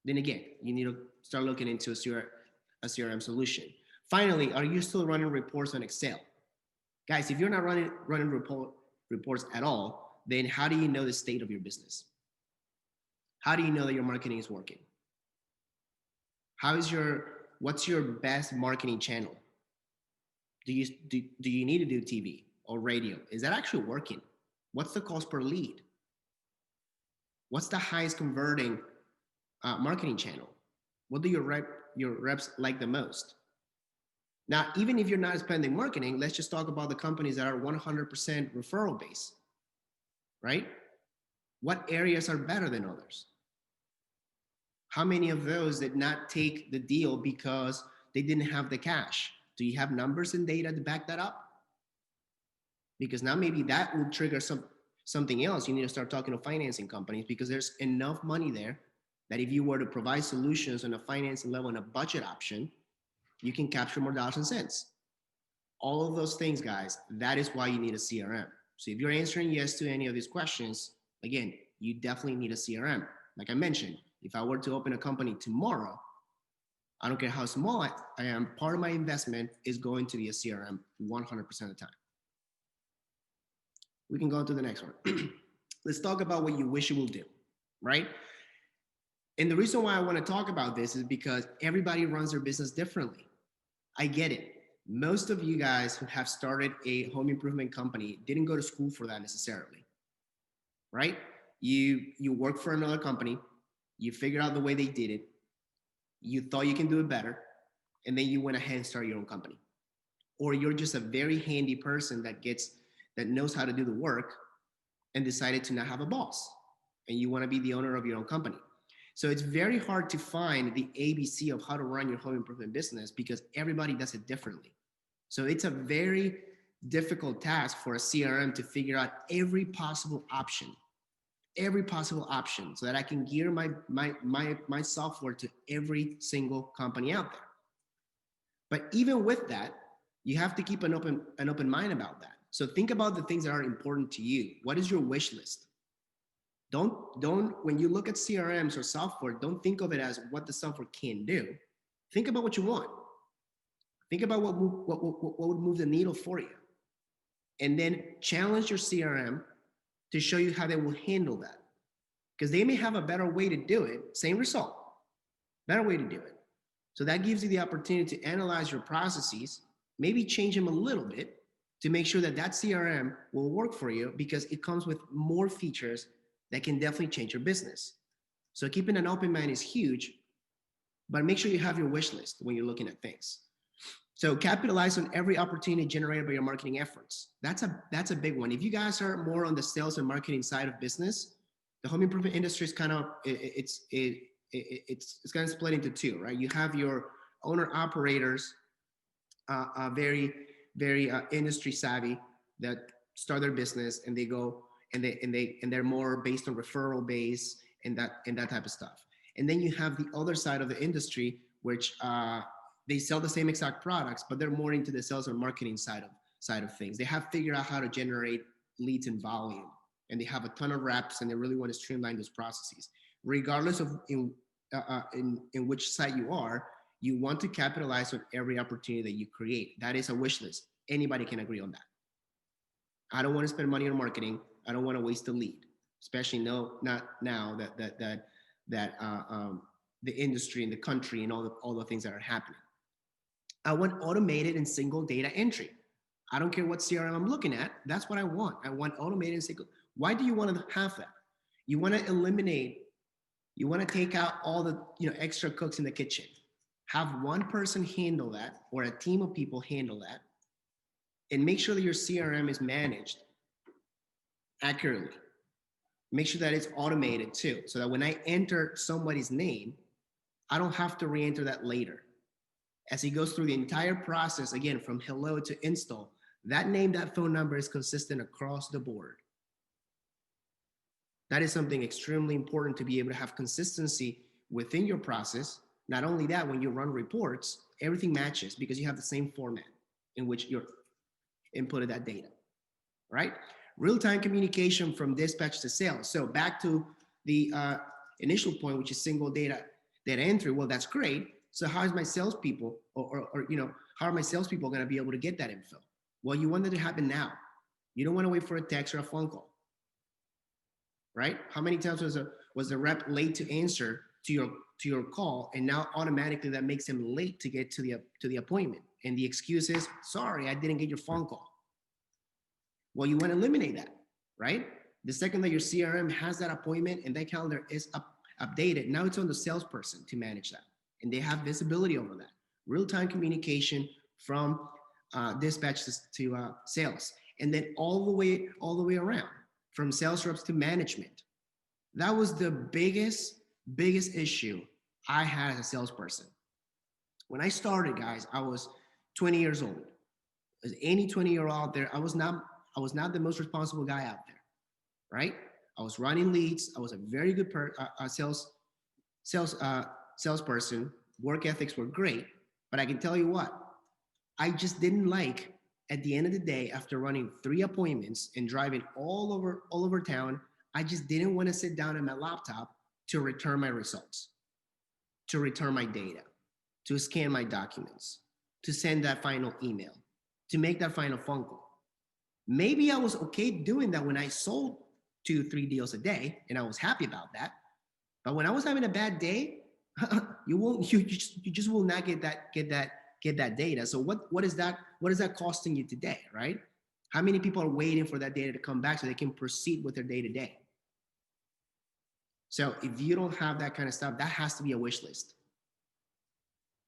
then again, you need to start looking into a CRM solution. Finally, are you still running reports on Excel? Guys, if you're not running reports at all, then how do you know the state of your business? How do you know that your marketing is working? What's your best marketing channel? Do you need to do TV or radio? Is that actually working? What's the cost per lead? What's the highest converting marketing channel? What do your reps like the most? Now, even if you're not spending marketing, let's just talk about the companies that are 100% referral based, right? What areas are better than others? How many of those did not take the deal because they didn't have the cash? Do you have numbers and data to back that up? Because now maybe that will trigger something else. You need to start talking to financing companies because there's enough money there that if you were to provide solutions on a financing level and a budget option, you can capture more dollars and cents. All of those things, guys, that is why you need a CRM. So if you're answering yes to any of these questions, again, you definitely need a CRM. Like I mentioned, if I were to open a company tomorrow, I don't care how small I am, part of my investment is going to be a CRM 100% of the time. We can go to the next one. Let's talk about what you wish it will do, right? And the reason why I want to talk about this is because everybody runs their business differently. I get it. Most of you guys who have started a home improvement company didn't go to school for that necessarily, right? You work for another company, you figure out the way they did it, you thought you can do it better, and then you went ahead and started your own company. Or you're just a very handy person that knows how to do the work and decided to not have a boss, and you want to be the owner of your own company. So it's very hard to find the ABC of how to run your home improvement business because everybody does it differently. So it's a very difficult task for a CRM to figure out every possible option, so that I can gear my software to every single company out there. But even with that, you have to keep an open mind about that. So think about the things that are important to you. What is your wish list? Don't when you look at CRMs or software, don't think of it as what the software can do. Think about what you want. Think about what would move the needle for you. And then challenge your CRM to show you how they will handle that. Because they may have a better way to do it, same result, better way to do it. So that gives you the opportunity to analyze your processes, maybe change them a little bit to make sure that that CRM will work for you because it comes with more features that can definitely change your business. So keeping an open mind is huge, but make sure you have your wish list when you're looking at things. So capitalize on every opportunity generated by your marketing efforts. That's a big one. If you guys are more on the sales and marketing side of business, the home improvement industry is kind of it's kind of split into two, right? You have your owner operators, very industry savvy that start their business and they go and they're more based on referral base and that type of stuff. And then you have the other side of the industry, which they sell the same exact products, but they're more into the sales and marketing side of things. They have figured out how to generate leads in volume, and they have a ton of reps, and they really want to streamline those processes. Regardless of in which side you are, you want to capitalize on every opportunity that you create. That is a wish list. Anybody can agree on that. I don't want to spend money on marketing. I don't want to waste a lead, especially not now that the industry and the country and all the things that are happening. I want automated and single data entry. I don't care what CRM I'm looking at. That's what I want. I want automated and single. Why do you want to have that? You want to eliminate, you want to take out all the extra cooks in the kitchen. Have one person handle that or a team of people handle that, and make sure that your CRM is managed accurately. Make sure that it's automated too, so that when I enter somebody's name, I don't have to re-enter that later. As he goes through the entire process, again, from hello to install, that name, that phone number is consistent across the board. That is something extremely important to be able to have consistency within your process. Not only that, when you run reports, everything matches because you have the same format in which you're inputted that data, right? Real-time communication from dispatch to sales. So back to the initial point, which is single data entry. Well, that's great. So how is my salespeople, or how are my salespeople going to be able to get that info? Well, you want it to happen now. You don't want to wait for a text or a phone call, right? How many times was the rep late to answer to your call, and now automatically that makes him late to get to the appointment, and the excuse is, sorry, I didn't get your phone call. Well, you want to eliminate that, right? The second that your CRM has that appointment and that calendar is updated, now it's on the salesperson to manage that, and they have visibility over that. Real-time communication from dispatch to sales, and then all the way around, from sales reps to management. That was the biggest issue I had as a salesperson. When I started, guys, I was 20 years old. As any 20-year-old out there, I was not the most responsible guy out there, right? I was running leads. I was a very good salesperson. Work ethics were great, but I can tell you what, I just didn't like, at the end of the day, after running 3 appointments and driving all over town, I just didn't want to sit down at my laptop to return my results, to return my data, to scan my documents, to send that final email, to make that final phone call. Maybe I was okay doing that when I sold 2-3 deals a day, and I was happy about that. But when I was having a bad day, you just will not get that get that data. So what is that costing you today, right? How many people are waiting for that data to come back so they can proceed with their day-to-day? So if you don't have that kind of stuff, that has to be a wish list,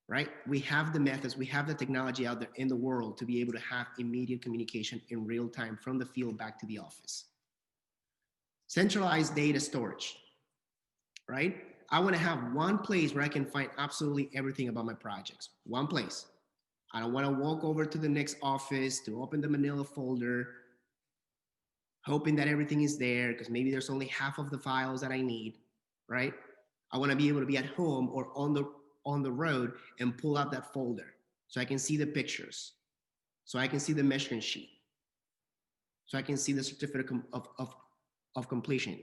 right? We have the methods, we have the technology out there in the world to be able to have immediate communication in real time from the field back to the office. Centralized data storage, right? I want to have one place where I can find absolutely everything about my projects. One place. I don't want to walk over to the next office to open the Manila folder, hoping that everything is there because maybe there's only half of the files that I need, right? I want to be able to be at home or on the road and pull out that folder so I can see the pictures, so I can see the measuring sheet, so I can see the certificate of completion.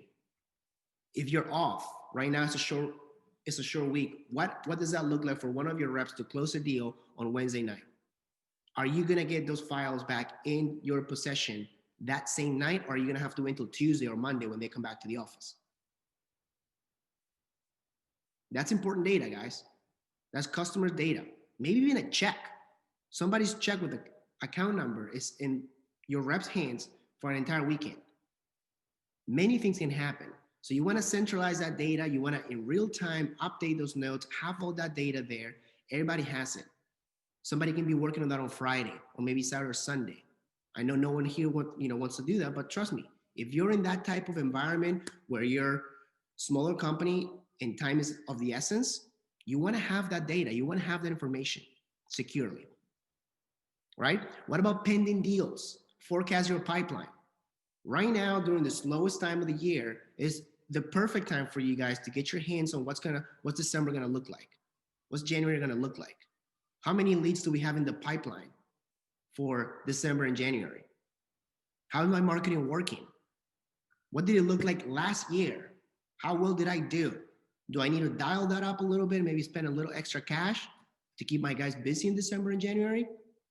If you're off, right now it's a short week. What does that look like for one of your reps to close a deal on Wednesday night? Are you gonna get those files back in your possession that same night, or are you gonna have to wait until Tuesday or Monday when they come back to the office? That's important data, guys. That's customer data. Maybe even a check. Somebody's check with the account number is in your rep's hands for an entire weekend. Many things can happen. So you want to centralize that data. You want to, in real time, update those notes, have all that data there. Everybody has it. Somebody can be working on that on Friday or maybe Saturday or Sunday. I know no one here wants to do that, but trust me, if you're in that type of environment where you're a smaller company and time is of the essence, you want to have that data. You want to have that information securely, right? What about pending deals? Forecast your pipeline. Right now, during the slowest time of the year, is the perfect time for you guys to get your hands on what's December gonna look like? What's January gonna look like? How many leads do we have in the pipeline for December and January? How is my marketing working? What did it look like last year? How well did I do? Do I need to dial that up a little bit, maybe spend a little extra cash to keep my guys busy in December and January?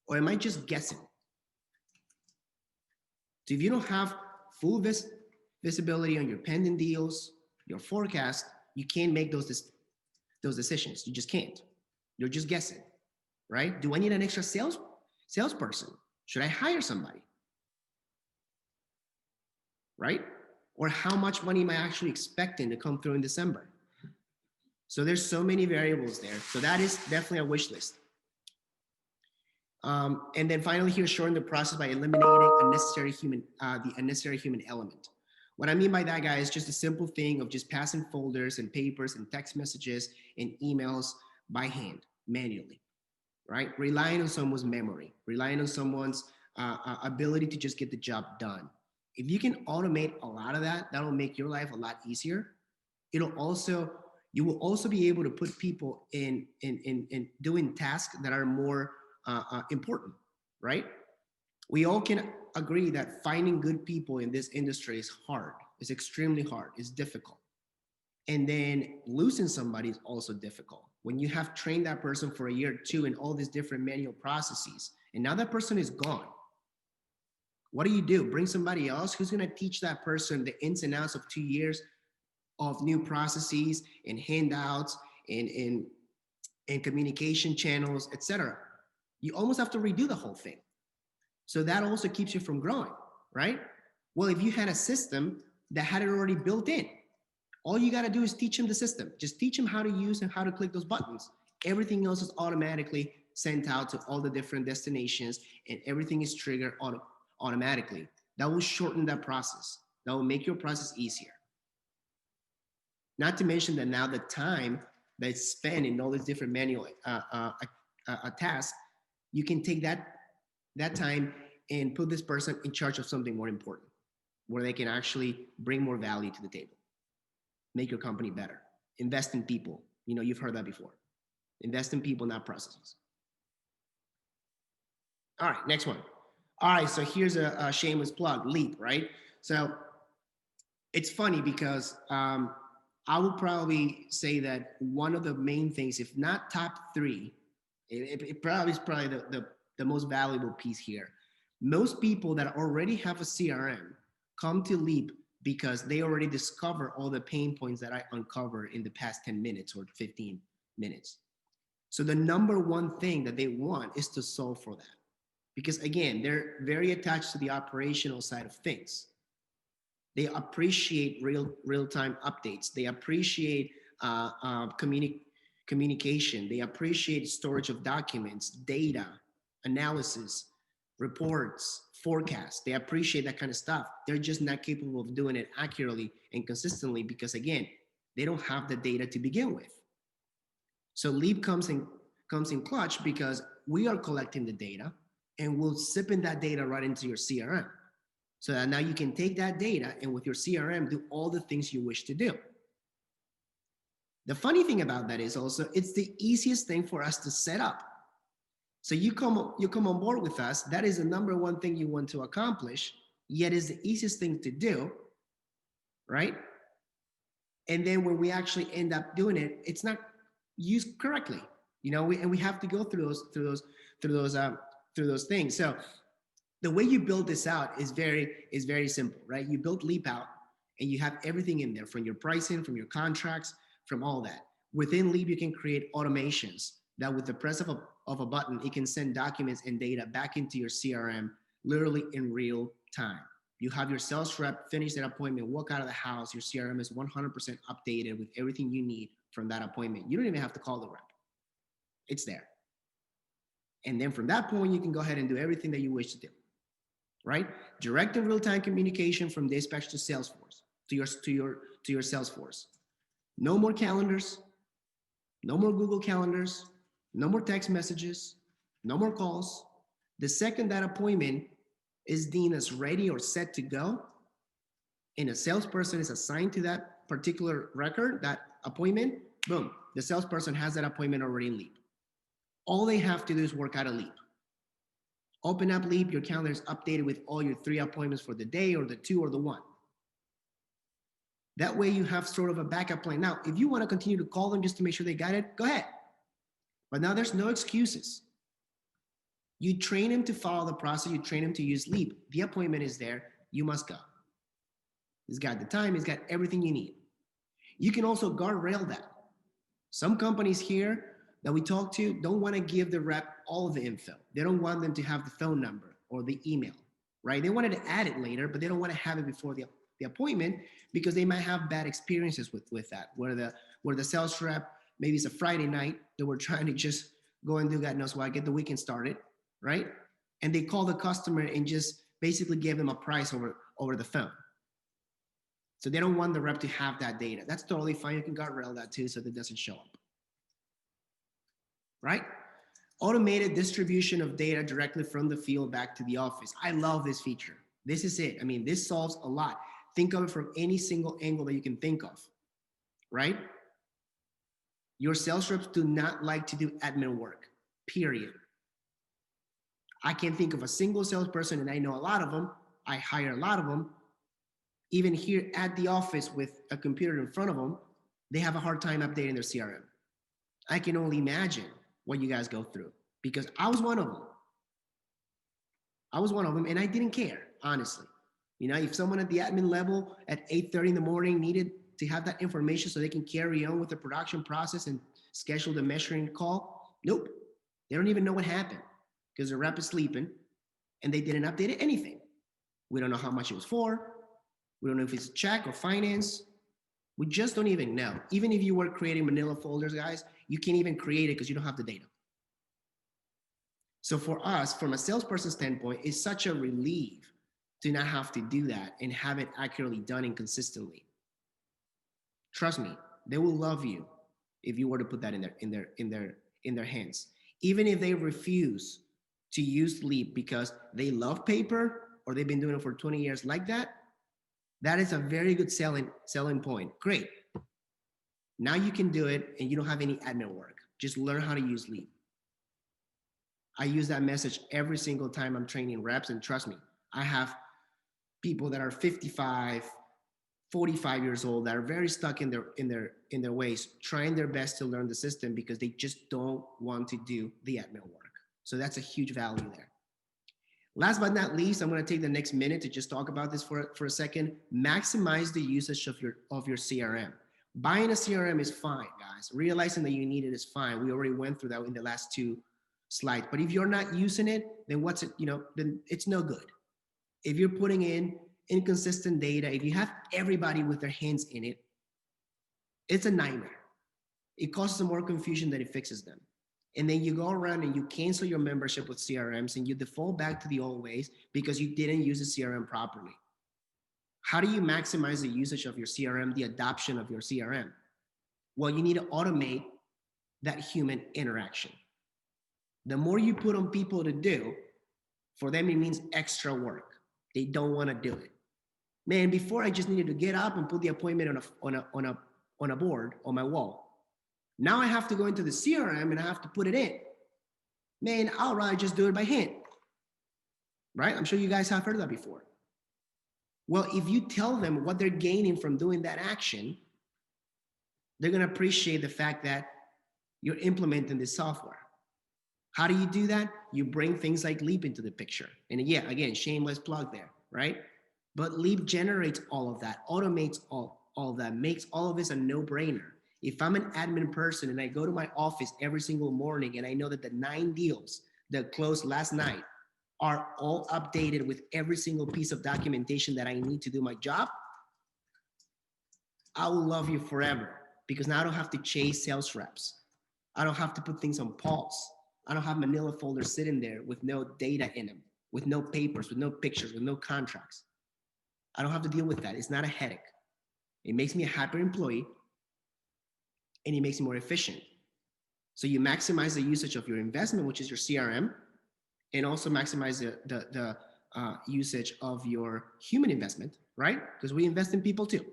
Or am I just guessing? So if you don't have full visibility on your pending deals, your forecast, you can't make those decisions. You just can't. You're just guessing, right? Do I need an extra salesperson? Should I hire somebody? Right? Or how much money am I actually expecting to come through in December? So there's so many variables there. So that is definitely a wish list. And then finally here, shorten the process by eliminating the unnecessary human element. What I mean by that, guys, is just a simple thing of just passing folders and papers and text messages and emails by hand, manually, right? Relying on someone's memory, relying on someone's ability to just get the job done. If you can automate a lot of that, that'll make your life a lot easier. You will also be able to put people in doing tasks that are more important, right? We all can agree that finding good people in this industry is hard. It's extremely hard. It's difficult. And then losing somebody is also difficult. When you have trained that person for a year or two in all these different manual processes, and now that person is gone, what do? Bring somebody else who's going to teach that person the ins and outs of 2 years of new processes and handouts and communication channels, etc. You almost have to redo the whole thing. So that also keeps you from growing, right? Well, if you had a system that had it already built in, all you got to do is teach them the system. Just teach them how to use and how to click those buttons. Everything else is automatically sent out to all the different destinations, and everything is triggered automatically. That will shorten that process. That will make your process easier. Not to mention that now the time that's spent in all these different manual tasks, you can take that time and put this person in charge of something more important, where they can actually bring more value to the table, make your company better, invest in people. You know, you've heard that before. Invest in people, not processes. All right, next one. All right, so here's a shameless plug, Leap, right? So it's funny because I would probably say that one of the main things, if not top three, it probably is the most valuable piece here. Most people that already have a CRM come to Leap because they already discover all the pain points that I uncovered in the past 10 minutes or 15 minutes. So the number one thing that they want is to solve for that. Because again, they're very attached to the operational side of things. They appreciate real-time updates. They appreciate communication. They appreciate storage of documents, data, analysis, reports, forecasts. They appreciate that kind of stuff. They're just not capable of doing it accurately and consistently because, again, they don't have the data to begin with. So Leap comes in clutch because we are collecting the data and we'll zip in that data right into your CRM. So that now you can take that data and with your CRM, do all the things you wish to do. The funny thing about that is also, it's the easiest thing for us to set up. So you come on board with us, that is the number one thing you want to accomplish, yet is the easiest thing to do, right? And then when we actually end up doing it, it's not used correctly, you know, and we have to go through those things. So the way you build this out is very simple, right? You build Leap out and you have everything in there from your pricing, from your contracts, from all that. Within Leap, you can create automations that with the press of a button, it can send documents and data back into your CRM, literally in real time. You have your sales rep finish that appointment, walk out of the house, your CRM is 100% updated with everything you need from that appointment. You don't even have to call the rep. It's there. And then from that point, you can go ahead and do everything that you wish to do, right? Direct and real-time communication from dispatch to Salesforce, to your Salesforce. No more calendars, no more Google calendars, no more text messages, no more calls. The second that appointment is deemed as ready or set to go, and a salesperson is assigned to that particular record, that appointment, boom, the salesperson has that appointment already in Leap. All they have to do is work out a Leap. Open up Leap, your calendar is updated with all your 3 appointments for the day or the 2 or the 1. That way you have sort of a backup plan. Now, if you want to continue to call them just to make sure they got it, go ahead. But now there's no excuses. You train him to follow the process. You train him to use Leap. The appointment is there. You must go. He's got the time. He's got everything you need. You can also guardrail that. Some companies here that we talk to don't want to give the rep all of the info. They don't want them to have the phone number or the email, right? They wanted to add it later, but they don't want to have it before the appointment because they might have bad experiences with that, where the sales rep, maybe it's a Friday night that we're trying to just go and do God knows what, get the weekend started, right? And they call the customer and just basically give them a price over the phone. So they don't want the rep to have that data. That's totally fine. You can guardrail that too so that it doesn't show up, right? Automated distribution of data directly from the field back to the office. I love this feature. This is it. I mean, this solves a lot. Think of it from any single angle that you can think of, right? Your sales reps do not like to do admin work, period. I can't think of a single salesperson, and I know a lot of them. I hire a lot of them. Even here at the office with a computer in front of them, they have a hard time updating their CRM. I can only imagine what you guys go through because I was one of them. And I didn't care, honestly. You know, if someone at the admin level at 8:30 in the morning needed to have that information so they can carry on with the production process and schedule the measuring call, nope. They don't even know what happened because the rep is sleeping and they didn't update anything. We don't know how much it was for. We don't know if it's a check or finance. We just don't even know. Even if you were creating manila folders, guys, you can't even create it because you don't have the data. So for us, from a salesperson standpoint, it's such a relief to not have to do that and have it accurately done and consistently. Trust me, they will love you if you were to put that in their hands. Even if they refuse to use Leap because they love paper or they've been doing it for 20 years like that, that is a very good selling point. Great. Now you can do it and you don't have any admin work. Just learn how to use Leap. I use that message every single time I'm training reps, and trust me, I have people that are 55, 45 years old that are very stuck in their ways, trying their best to learn the system because they just don't want to do the admin work. So that's a huge value there. Last but not least, I'm going to take the next minute to just talk about this for a second. Maximize the usage of your CRM. Buying a CRM is fine, guys. Realizing that you need it is fine. We already went through that in the last 2 slides. But if you're not using it, then what's it, then it's no good. If you're putting in inconsistent data, if you have everybody with their hands in it, it's a nightmare. It causes them more confusion than it fixes them. And then you go around and you cancel your membership with CRMs and you default back to the old ways because you didn't use the CRM properly. How do you maximize the usage of your CRM, the adoption of your CRM? Well, you need to automate that human interaction. The more you put on people to do, for them it means extra work. They don't want to do it. Man, before I just needed to get up and put the appointment on a board on my wall. Now I have to go into the CRM and I have to put it in. Man, I'll rather just do it by hand. Right? I'm sure you guys have heard that before. Well, if you tell them what they're gaining from doing that action, they're going to appreciate the fact that you're implementing this software. How do you do that? You bring things like Leap into the picture. And yeah, again, shameless plug there, right? But Leap generates all of that, automates all of that, makes all of this a no-brainer. If I'm an admin person and I go to my office every single morning and I know that the 9 deals that closed last night are all updated with every single piece of documentation that I need to do my job, I will love you forever because now I don't have to chase sales reps. I don't have to put things on pause. I don't have manila folders sitting there with no data in them, with no papers, with no pictures, with no contracts. I don't have to deal with that. It's not a headache. It makes me a happier employee and it makes me more efficient. So you maximize the usage of your investment, which is your CRM, and also maximize the usage of your human investment, right? Because we invest in people too.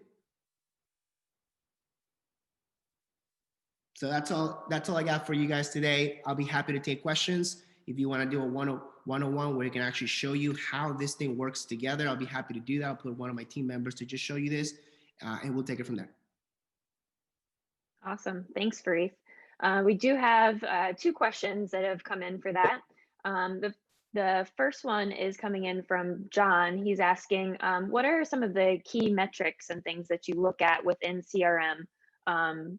So that's all I got for you guys today. I'll be happy to take questions. If you want to do a one-on-one where I can actually show you how this thing works together, I'll be happy to do that. I'll put one of my team members to just show you this, and we'll take it from there. Awesome. Thanks, Fareed. We do have 2 questions that have come in for that. The first one is coming in from John. He's asking, what are some of the key metrics and things that you look at within CRM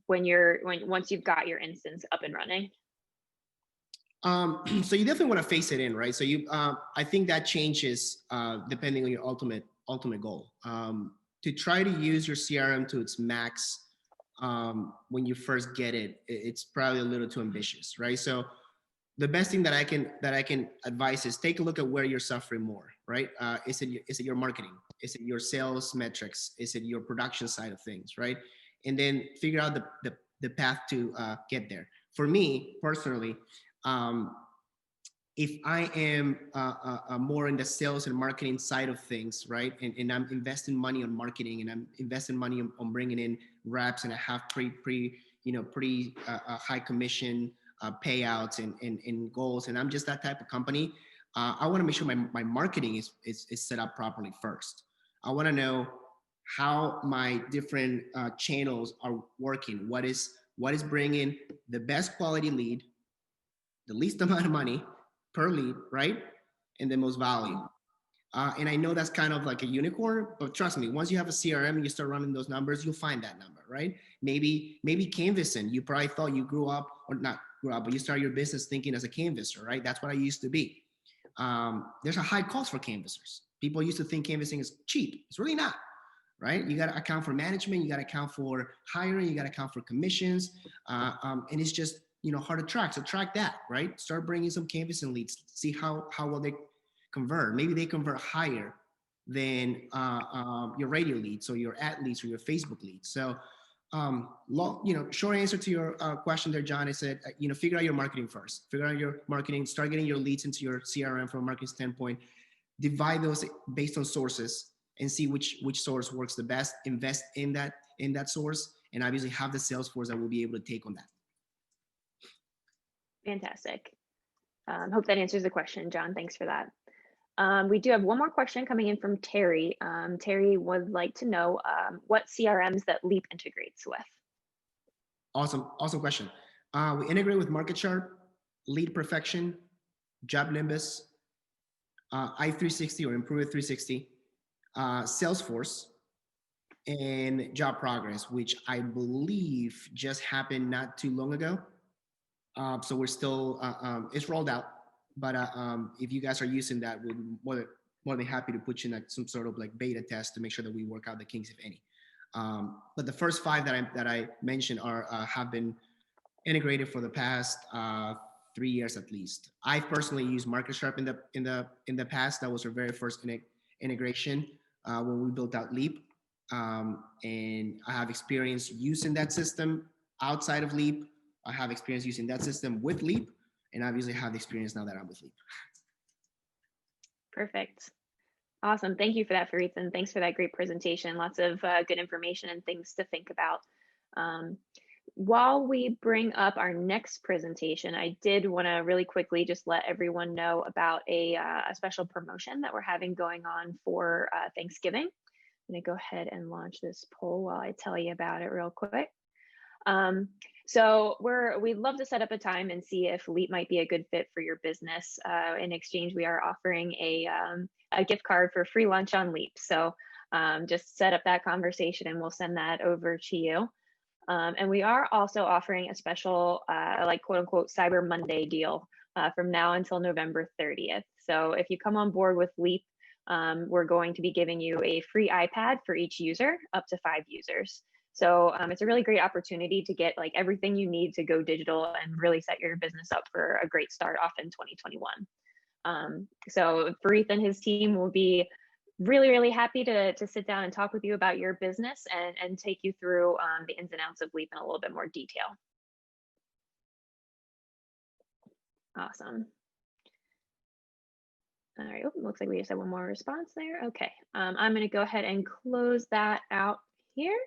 once you've got your instance up and running? So you definitely want to face it in, right? So I think that changes depending on your ultimate goal. To try to use your CRM to its max when you first get it, it's probably a little too ambitious, right? So the best thing that I can advise is take a look at where you're suffering more, right? Is it your marketing? Is it your sales metrics? Is it your production side of things, right? And then figure out the path to get there. For me personally, if I am more in the sales and marketing side of things, right, and I'm investing money on marketing and I'm investing money on bringing in reps and I have pretty high commission payouts and goals, and I'm just that type of company, I want to make sure my marketing is set up properly first. I want to know how my different channels are working. What is bringing the best quality lead, the least amount of money per lead, right? And the most value. And I know that's kind of like a unicorn, but trust me, once you have a CRM and you start running those numbers, you'll find that number, right? Maybe canvassing, you probably thought you grew up, or not grew up, but you started your business thinking as a canvasser, right? That's what I used to be. There's a high cost for canvassers. People used to think canvassing is cheap. It's really not, right? You got to account for management, you got to account for hiring, you got to account for commissions, and it's just, hard to track. So track that, right? Start bringing some canvassing leads. See how well they convert. Maybe they convert higher than your radio leads or your ad leads or your Facebook leads. So, short answer to your question there, John, is that, figure out your marketing first. Figure out your marketing, start getting your leads into your CRM from a marketing standpoint. Divide those based on sources and see which source works the best. Invest in that source, and obviously have the sales force that will be able to take on that. Fantastic. Hope that answers the question, John. Thanks for that. We do have one more question coming in from Terry. Terry would like to know what CRMs that Leap integrates with. Awesome question. We integrate with Market Chart, Lead Perfection, Job Nimbus, i360 or Improve It 360, Salesforce, and job progress, which I believe just happened not too long ago. So we're still, it's rolled out, but if you guys are using that, we're more than happy to put you in like some sort of like beta test to make sure that we work out the kinks, if any. But the first 5 that I mentioned are have been integrated for the past 3 years at least. I personally used MarketSharp in the past. That was our very first integration when we built out Leap, and I have experience using that system outside of Leap. I have experience using that system with Leap, and obviously have experience now that I'm with Leap. Perfect. Awesome. Thank you for that, Farid, and thanks for that great presentation. Lots of good information and things to think about. While we bring up our next presentation, I did want to really quickly just let everyone know about a special promotion that we're having going on for Thanksgiving. I'm going to go ahead and launch this poll while I tell you about it real quick. So we'd love to set up a time and see if Leap might be a good fit for your business. In exchange, we are offering a gift card for free lunch on Leap. So just set up that conversation and we'll send that over to you. And we are also offering a special like quote unquote Cyber Monday deal from now until November 30th. So if you come on board with Leap, we're going to be giving you a free iPad for each user, up to 5 users. So it's a really great opportunity to get like everything you need to go digital and really set your business up for a great start off in 2021. So Farid and his team will be really happy to sit down and talk with you about your business and take you through the ins and outs of Leap in a little bit more detail. Awesome. All right, looks like we just have one more response there. Okay, I'm going to go ahead and close that out here.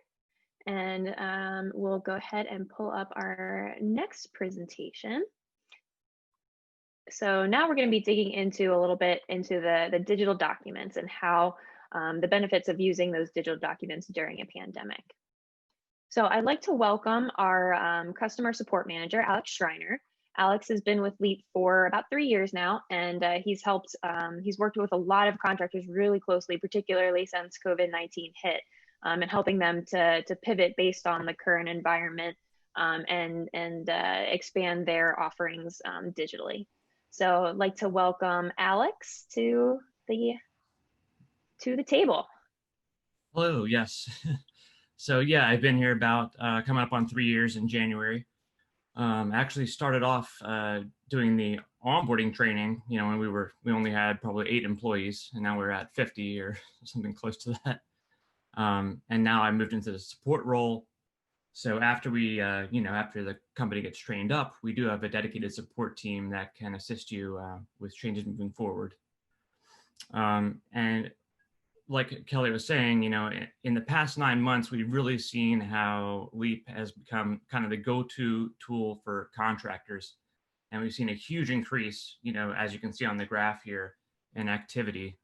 And we'll go ahead and pull up our next presentation. So now we're going to be digging into a little bit into the digital documents and how the benefits of using those digital documents during a pandemic. So I'd like to welcome our customer support manager, Alex Schreiner. Alex has been with Leap for about 3 years now, and he's worked with a lot of contractors really closely, particularly since COVID-19 hit. And helping them to pivot based on the current environment and expand their offerings digitally. So I'd like to welcome Alex to the table. Hello, yes. So yeah, I've been here about coming up on 3 years in January. Actually started off doing the onboarding training, you know, when we only had probably 8 employees, and now we're at 50 or something close to that. And now I moved into the support role. So after we, after the company gets trained up, we do have a dedicated support team that can assist you with changes moving forward. And like Kelly was saying, you know, in the past 9 months, we've really seen how Leap has become kind of the go-to tool for contractors. And we've seen a huge increase, you know, as you can see on the graph here, in activity.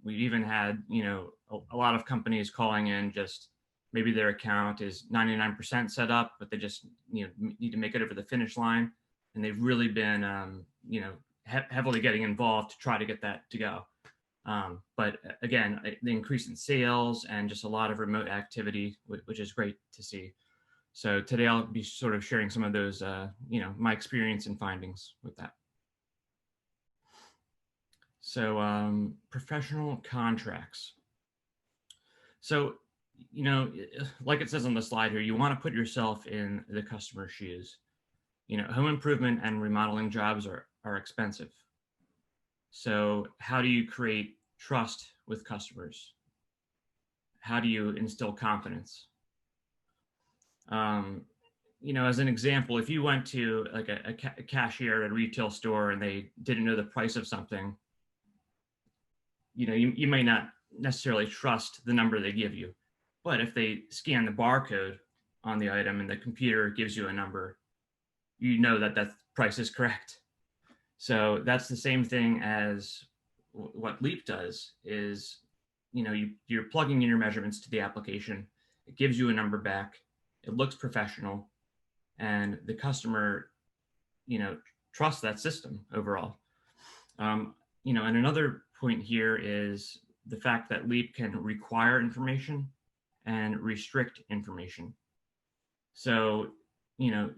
We've even had, you know, a lot of companies calling in just maybe their account is 99% set up, but they just, you know, need to make it over the finish line. And they've really been, you know, heavily getting involved to try to get that to go. But again, the increase in sales and just a lot of remote activity, which is great to see. So today I'll be sort of sharing some of those, you know, my experience and findings with that. So professional contracts. So, you know, like it says on the slide here, you want to put yourself in the customer's shoes. You know, home improvement and remodeling jobs are expensive. So how do you create trust with customers? How do you instill confidence? You know, as an example, if you went to like a cashier at a retail store and they didn't know the price of something, you know, you may not necessarily trust the number they give you. But if they scan the barcode on the item and the computer gives you a number, you know that that price is correct. So that's the same thing as what Leap does is, you know, you're plugging in your measurements to the application. It gives you a number back. It looks professional, and the customer, you know, trusts that system overall. You know, and another point here is the fact that Leap can require information and restrict information. So, you know,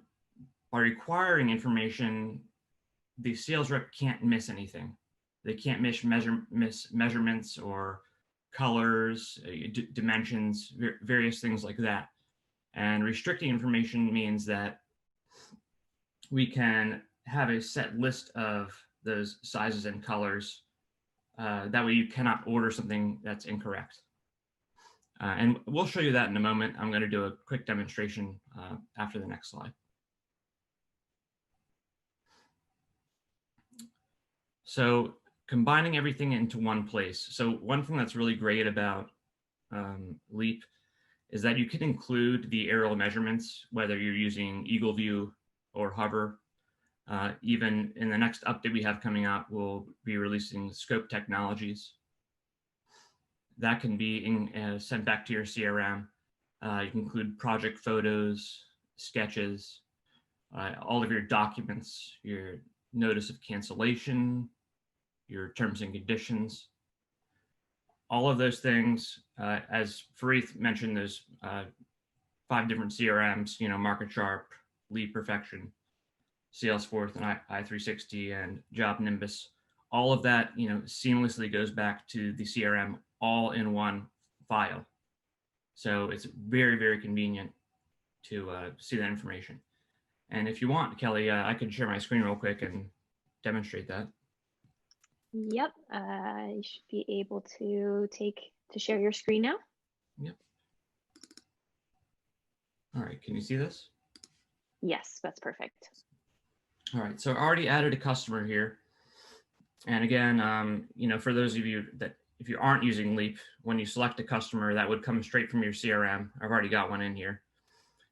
by requiring information, the sales rep can't miss anything. They can't miss measurements or colors, dimensions, various things like that. And restricting information means that we can have a set list of those sizes and colors. That way you cannot order something that's incorrect. And we'll show you that in a moment. I'm going to do a quick demonstration after the next slide. So combining everything into one place. So one thing that's really great about Leap is that you can include the aerial measurements, whether you're using Eagle View or Hover. Even in the next update we have coming out, we'll be releasing scope technologies. That can be sent back to your CRM. You can include project photos, sketches, all of your documents, your notice of cancellation, your terms and conditions. All of those things, as Fareed mentioned, there's 5 different CRMs, Market Sharp, Lead Perfection, Salesforce, and i360, and Job Nimbus. All of that, seamlessly goes back to the CRM all in one file. So it's very, very convenient to see that information. And if you want, Kelly, I can share my screen real quick and demonstrate that. Yep, you should be able to share your screen now. Yep. All right, can you see this? Yes, that's perfect. All right, so I already added a customer here. And again, for those of you that, if you aren't using Leap, when you select a customer, that would come straight from your CRM. I've already got one in here.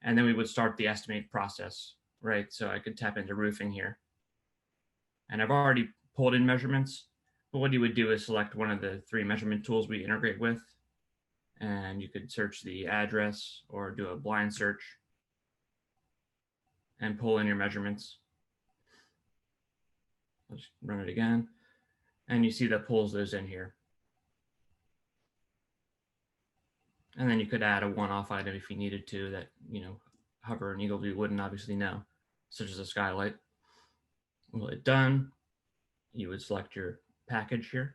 And then we would start the estimate process, right? So I could tap into roofing here. And I've already pulled in measurements, but what you would do is select one of the 3 measurement tools we integrate with, and you could search the address or do a blind search and pull in your measurements. Let's run it again. And you see that pulls those in here. And then you could add a one-off item if you needed to that, Hover and Eagle View wouldn't obviously know, such as a skylight. Well, it done, you would select your package here.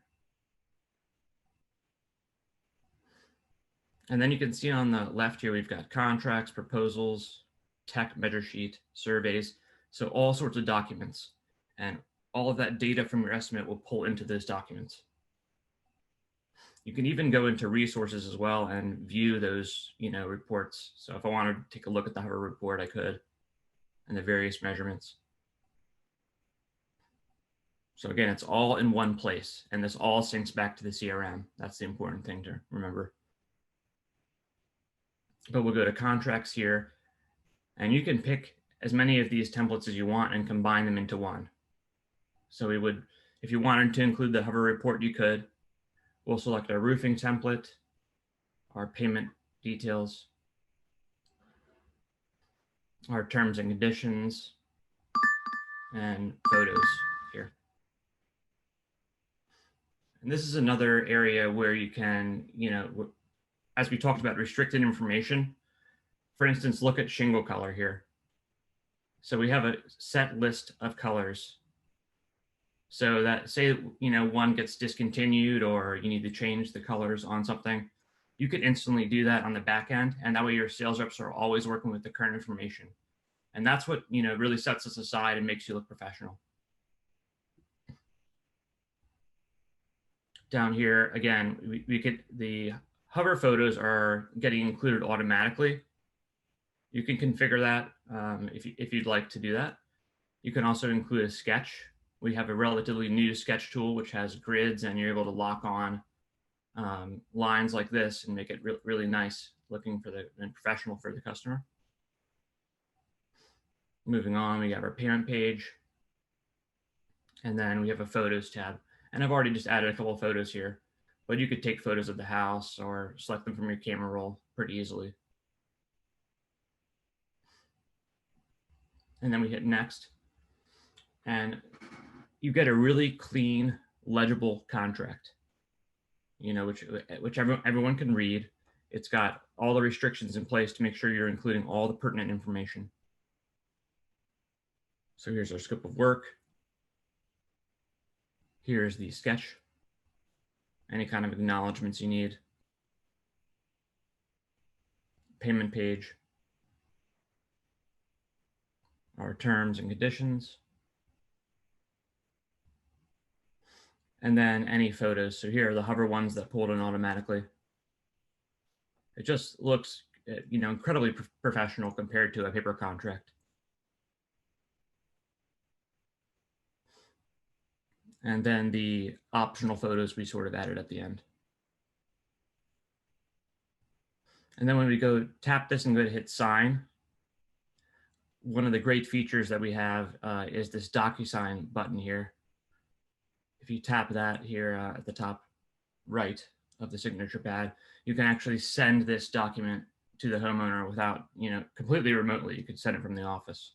And then you can see on the left here, we've got contracts, proposals, tech measure sheet, surveys. So all sorts of documents, and all of that data from your estimate will pull into those documents. You can even go into resources as well and view those, reports. So if I wanted to take a look at the Hover report, I could, and the various measurements. So again, it's all in one place, and this all syncs back to the CRM. That's the important thing to remember. But we'll go to contracts here, and you can pick as many of these templates as you want and combine them into one. So we would, if you wanted to include the Hover report, you could. We'll select our roofing template, our payment details, our terms and conditions, and photos here. And this is another area where you can, as we talked about restricted information, for instance, look at shingle color here. So we have a set list of colors. So that, say, one gets discontinued or you need to change the colors on something, you could instantly do that on the back end. And that way your sales reps are always working with the current information. And that's what, really sets us aside and makes you look professional. Down here, again, the Hover photos are getting included automatically. You can configure that if you'd like to do that. You can also include a sketch. We have a relatively new sketch tool, which has grids, and you're able to lock on lines like this and make it really nice looking and professional for the customer. Moving on, we have our payment page. And then we have a photos tab. And I've already just added a couple of photos here, but you could take photos of the house or select them from your camera roll pretty easily. And then we hit next. And you get a really clean, legible contract, which everyone can read. It's got all the restrictions in place to make sure you're including all the pertinent information. So here's our scope of work. Here's the sketch. Any kind of acknowledgements you need. Payment page. Our terms and conditions. And then any photos. So here are the hover ones that pulled in automatically. It just looks, incredibly professional compared to a paper contract. And then the optional photos we sort of added at the end. And then when we go tap this and go to hit sign, one of the great features that we have is this DocuSign button here. If you tap that here at the top right of the signature pad, you can actually send this document to the homeowner without, completely remotely. You could send it from the office.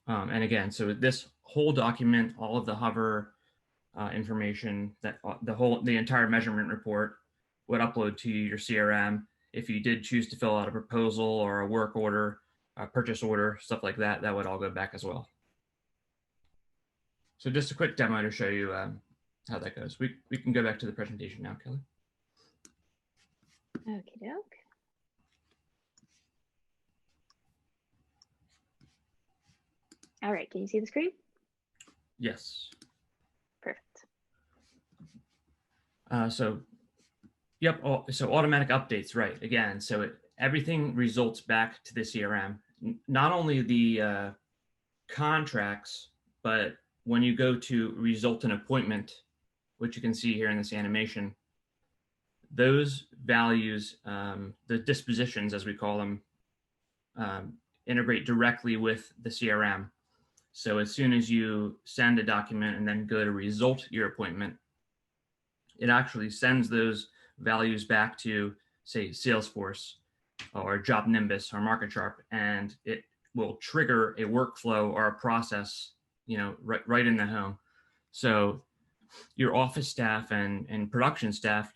And again, so this whole document, all of the hover information, that the entire measurement report would upload to your CRM. If you did choose to fill out a proposal or a work order, a purchase order, stuff like that, that would all go back as well. So just a quick demo to show you how that goes. We can go back to the presentation now, Kelly. Okie doke. All right, can you see the screen? Yes. Perfect. So automatic updates, right? Again, so everything results back to the CRM. Not only the contracts, but when you go to result an appointment, which you can see here in this animation, those values, the dispositions as we call them, integrate directly with the CRM. So as soon as you send a document and then go to result your appointment, it actually sends those values back to, say, Salesforce or Job Nimbus or MarketSharp, and it will trigger a workflow or a process, right in the home. So your office staff and production staff,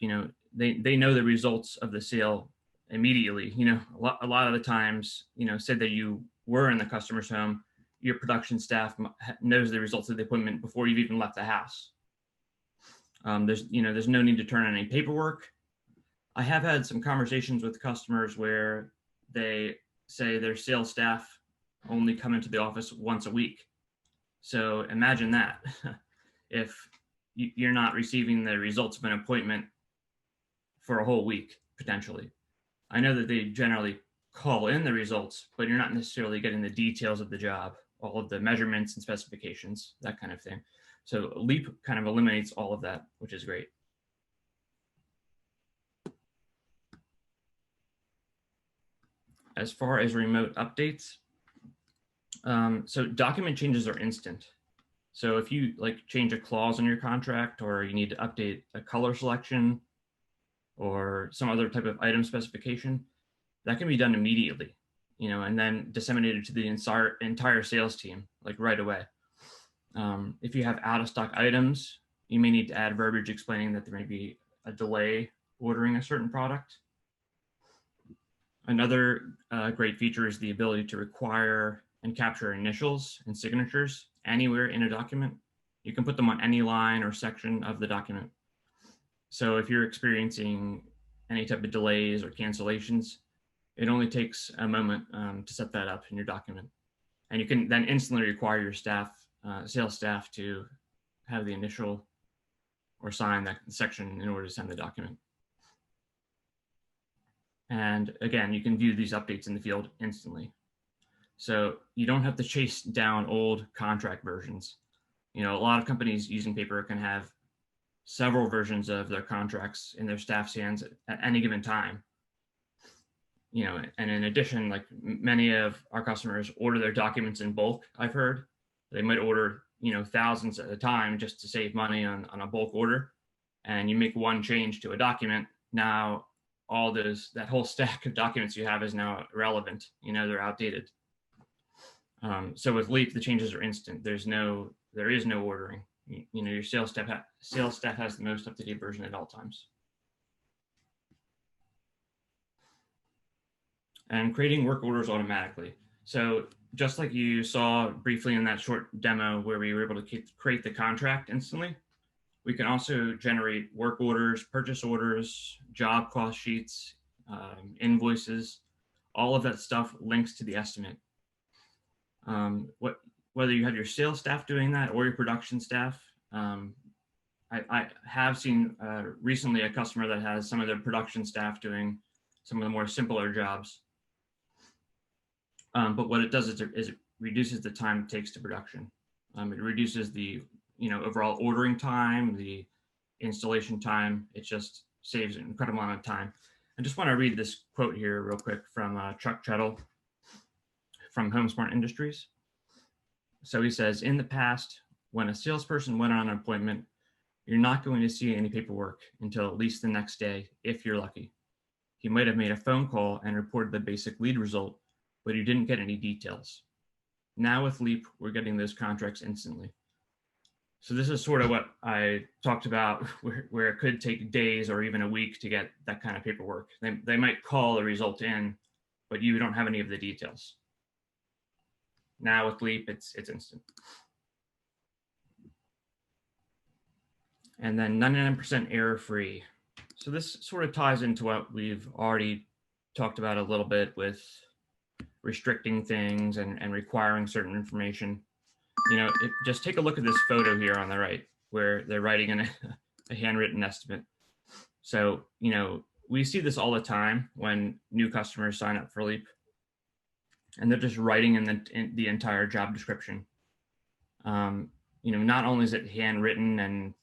they know the results of the sale immediately. A lot of the times, said that you were in the customer's home, your production staff knows the results of the appointment before you've even left the house. There's no need to turn in any paperwork. I have had some conversations with customers where they say their sales staff only come into the office once a week. So imagine that. If you're not receiving the results of an appointment for a whole week, potentially. I know that they generally call in the results, but you're not necessarily getting the details of the job, all of the measurements and specifications, that kind of thing. So Leap kind of eliminates all of that, which is great. As far as remote updates, so document changes are instant. So if you change a clause in your contract, or you need to update a color selection or some other type of item specification, that can be done immediately, and then disseminated to the entire sales team, right away. If you have out of stock items, you may need to add verbiage explaining that there may be a delay ordering a certain product. Another great feature is the ability to require and capture initials and signatures anywhere in a document. You can put them on any line or section of the document. So if you're experiencing any type of delays or cancellations, it only takes a moment to set that up in your document. And you can then instantly require your staff, sales staff, to have the initial or sign that section in order to send the document. And again, you can view these updates in the field instantly. So you don't have to chase down old contract versions. A lot of companies using paper can have several versions of their contracts in their staff's hands at any given time. And in addition, many of our customers order their documents in bulk. I've heard they might order, thousands at a time just to save money on a bulk order. And you make one change to a document, now that whole stack of documents you have is now irrelevant. They're outdated. So with Leap, the changes are instant. There is no ordering. you know, your sales staff has the most up-to-date version at all times. And creating work orders automatically. So just like you saw briefly in that short demo where we were able to create the contract instantly, we can also generate work orders, purchase orders, job cost sheets, invoices. All of that stuff links to the estimate. Whether you have your sales staff doing that or your production staff, I have seen recently a customer that has some of their production staff doing some of the more simpler jobs. But what it does is it reduces the time it takes to production. It reduces the overall ordering time, the installation time. It just saves an incredible amount of time. I just want to read this quote here real quick from Chuck Chettle from HomeSmart Industries. So he says, in the past, when a salesperson went on an appointment, you're not going to see any paperwork until at least the next day, if you're lucky. He might have made a phone call and reported the basic lead result, but you didn't get any details. Now with Leap, we're getting those contracts instantly. So this is sort of what I talked about, where it could take days or even a week to get that kind of paperwork. They might call the result in, but you don't have any of the details. Now with Leap, it's instant. And then 99% error-free. So this sort of ties into what we've already talked about a little bit with restricting things and requiring certain information. Just take a look at this photo here on the right, where they're writing in a handwritten estimate. So, we see this all the time when new customers sign up for Leap, and they're just writing in the entire job description. Not only is it handwritten and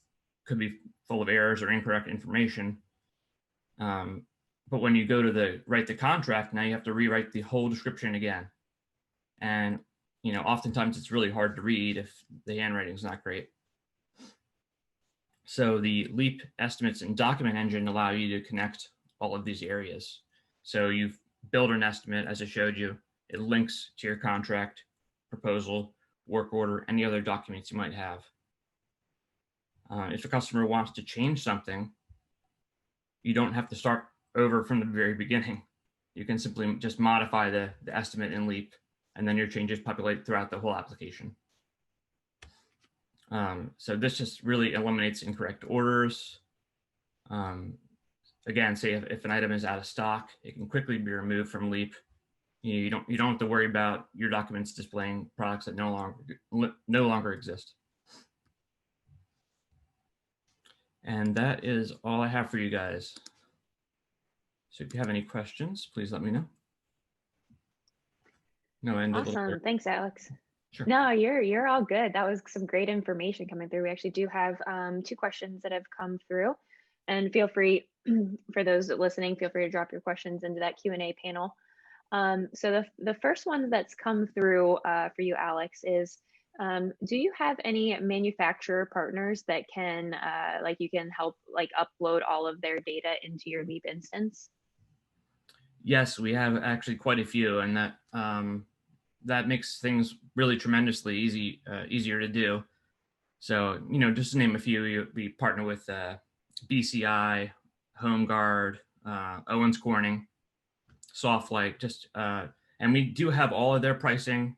could be full of errors or incorrect information, but when you go to write the contract, now you have to rewrite the whole description again. And, oftentimes it's really hard to read if the handwriting is not great. So the Leap estimates and document engine allow you to connect all of these areas. So you've built an estimate, as I showed you. It links to your contract, proposal, work order, any other documents you might have. If a customer wants to change something, you don't have to start over from the very beginning. You can simply just modify the estimate in Leap, and then your changes populate throughout the whole application. So this just really eliminates incorrect orders. Again, say if an item is out of stock, it can quickly be removed from Leap. You don't have to worry about your documents displaying products that no longer exist. And that is all I have for you guys. So if you have any questions, please let me know. No, Awesome. Thanks, Alex. Sure. No, you're all good. That was some great information coming through. We actually do have 2 questions that have come through, and feel free, for those listening, feel free to drop your questions into that Q&A panel. So the first one that's come through for you, Alex, is do you have any manufacturer partners that can you can help upload all of their data into your Leap instance? Yes, we have actually quite a few, and that makes things really tremendously easier to do. So, just to name a few, we partner with BCI, HomeGuard, Owens Corning, Softlight, and we do have all of their pricing.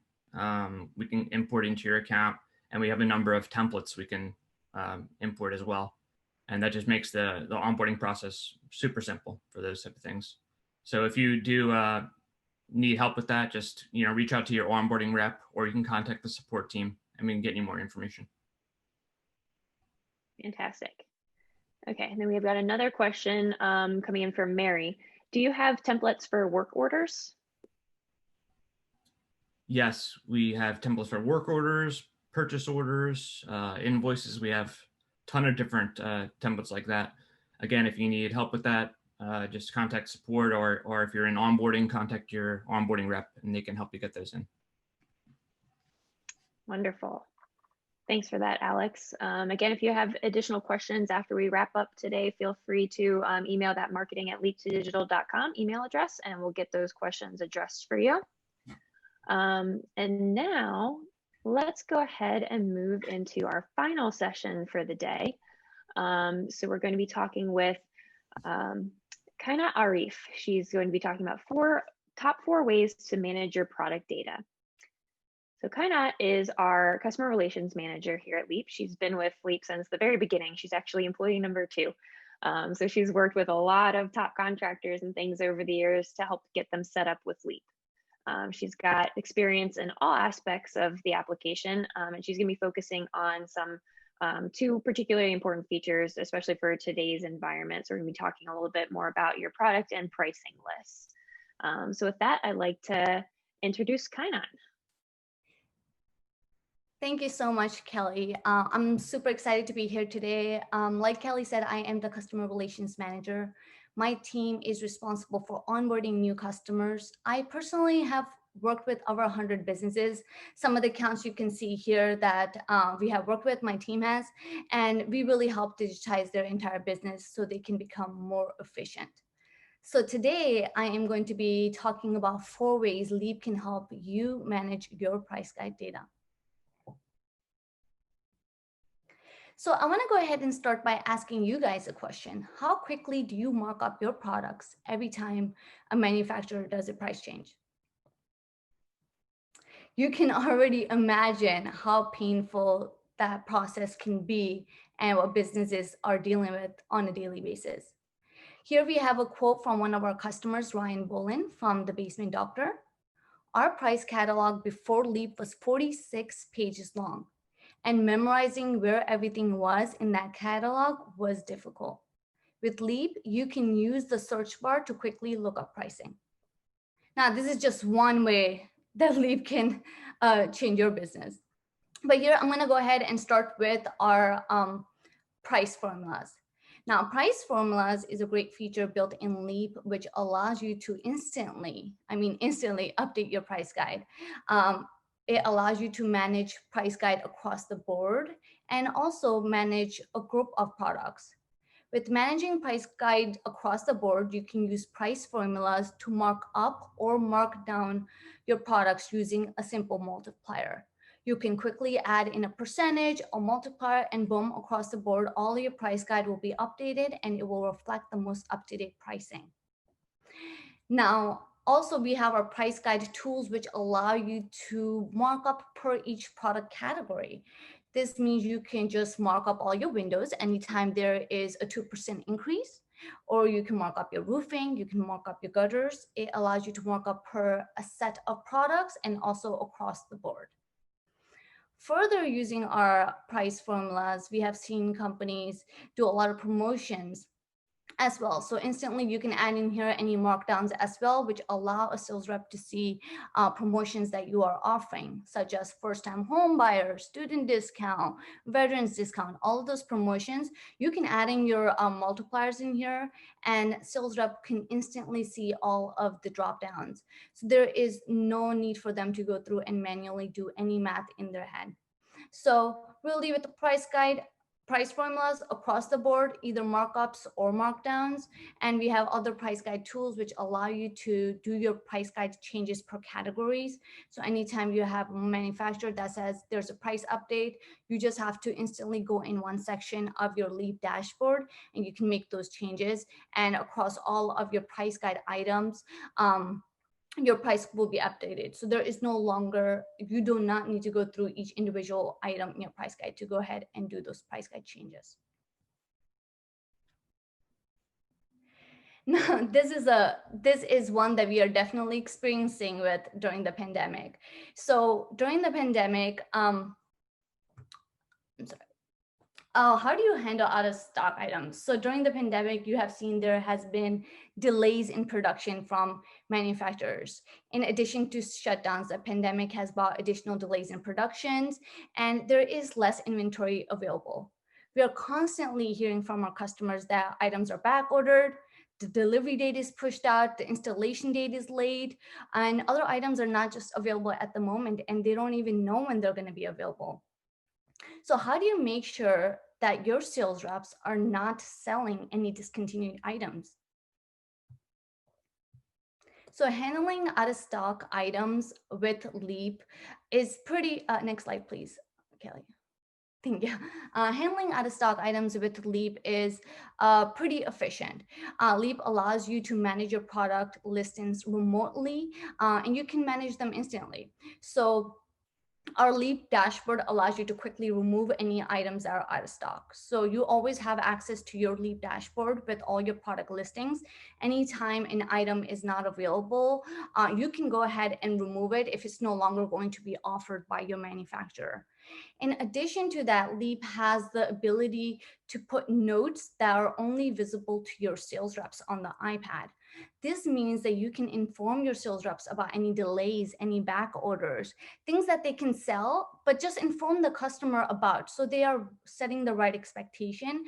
We can import into your account, and we have a number of templates we can import as well. And that just makes the onboarding process super simple for those type of things. So if you do need help with that, just reach out to your onboarding rep, or you can contact the support team and we can get you more information. Fantastic. Okay, and then we've got another question coming in from Mary. Do you have templates for work orders? Yes, we have templates for work orders, purchase orders, invoices. We have a ton of different templates like that. Again, if you need help with that, just contact support, or if you're in onboarding, contact your onboarding rep and they can help you get those in. Wonderful. Thanks for that, Alex. Again, if you have additional questions after we wrap up today, feel free to email that marketing@leap2digital.com email address, and we'll get those questions addressed for you. And now let's go ahead and move into our final session for the day. So we're going to be talking with Kaina Arif. She's going to be talking about top four ways to manage your product data. So Kaina is our customer relations manager here at Leap. She's been with Leap since the very beginning. She's actually employee number 2. So she's worked with a lot of top contractors and things over the years to help get them set up with Leap. She's got experience in all aspects of the application, and she's going to be focusing on some 2 particularly important features, especially for today's environment. So we're going to be talking a little bit more about your product and pricing lists. So with that, I'd like to introduce Kaina. Thank you so much, Kelly. I'm super excited to be here today. Like Kelly said, I am the customer relations manager. My team is responsible for onboarding new customers. I personally have worked with over 100 businesses. Some of the accounts you can see here that we have worked with, my team has, and we really help digitize their entire business so they can become more efficient. So today I am going to be talking about 4 ways Leap can help you manage your price guide data. So I want to go ahead and start by asking you guys a question. How quickly do you mark up your products every time a manufacturer does a price change? You can already imagine how painful that process can be and what businesses are dealing with on a daily basis. Here we have a quote from one of our customers, Ryan Bolin from The Basement Doctor. Our price catalog before Leap was 46 pages long, and memorizing where everything was in that catalog was difficult. With Leap, you can use the search bar to quickly look up pricing. Now, this is just one way that Leap can change your business. But here, I'm gonna go ahead and start with our price formulas. Now, price formulas is a great feature built in Leap, which allows you to instantly update your price guide. It allows you to manage price guide across the board and also manage a group of products. With managing price guide across the board, you can use price formulas to mark up or mark down your products using a simple multiplier. You can quickly add in a percentage or multiplier, and boom, across the board, all your price guide will be updated and it will reflect the most up-to-date pricing. Now, also, we have our price guide tools, which allow you to mark up per each product category. This means you can just mark up all your windows anytime there is a 2% increase, or you can mark up your roofing, you can mark up your gutters. It allows you to mark up per a set of products and also across the board. Further, using our price formulas, we have seen companies do a lot of promotions as well. So instantly you can add in here any markdowns as well, which allow a sales rep to see promotions that you are offering, such as first-time home buyers, student discount, veterans discount, all of those promotions. You can add in your multipliers in here, and sales rep can instantly see all of the drop downs. So there is no need for them to go through and manually do any math in their head. So really with the price guide, price formulas across the board, either markups or markdowns. And we have other price guide tools which allow you to do your price guide changes per categories. So anytime you have a manufacturer that says there's a price update, you just have to instantly go in one section of your Leap dashboard and you can make those changes. And across all of your price guide items, your price will be updated. So there is no longer, you do not need to go through each individual item in your price guide to go ahead and do those price guide changes. Now, this is one that we are definitely experiencing with during the pandemic. So during the pandemic, I'm sorry. How do you handle out of stock items? So during the pandemic, you have seen there has been delays in production from manufacturers. In addition to shutdowns, the pandemic has brought additional delays in productions, and there is less inventory available. We are constantly hearing from our customers that items are back ordered, the delivery date is pushed out, the installation date is late, and other items are not just available at the moment, and they don't even know when they're going to be available. So how do you make sure that your sales reps are not selling any discontinued items? So handling out of stock items with Leap is pretty, next slide, please, Kelly. Thank you. Handling out of stock items with Leap is pretty efficient. Leap allows you to manage your product listings remotely, and you can manage them instantly. So our Leap dashboard allows you to quickly remove any items that are out of stock. So you always have access to your Leap dashboard with all your product listings. Anytime an item is not available, you can go ahead and remove it if it's no longer going to be offered by your manufacturer. In addition to that, Leap has the ability to put notes that are only visible to your sales reps on the iPad. This means that you can inform your sales reps about any delays, any back orders, things that they can sell, but just inform the customer about, so they are setting the right expectation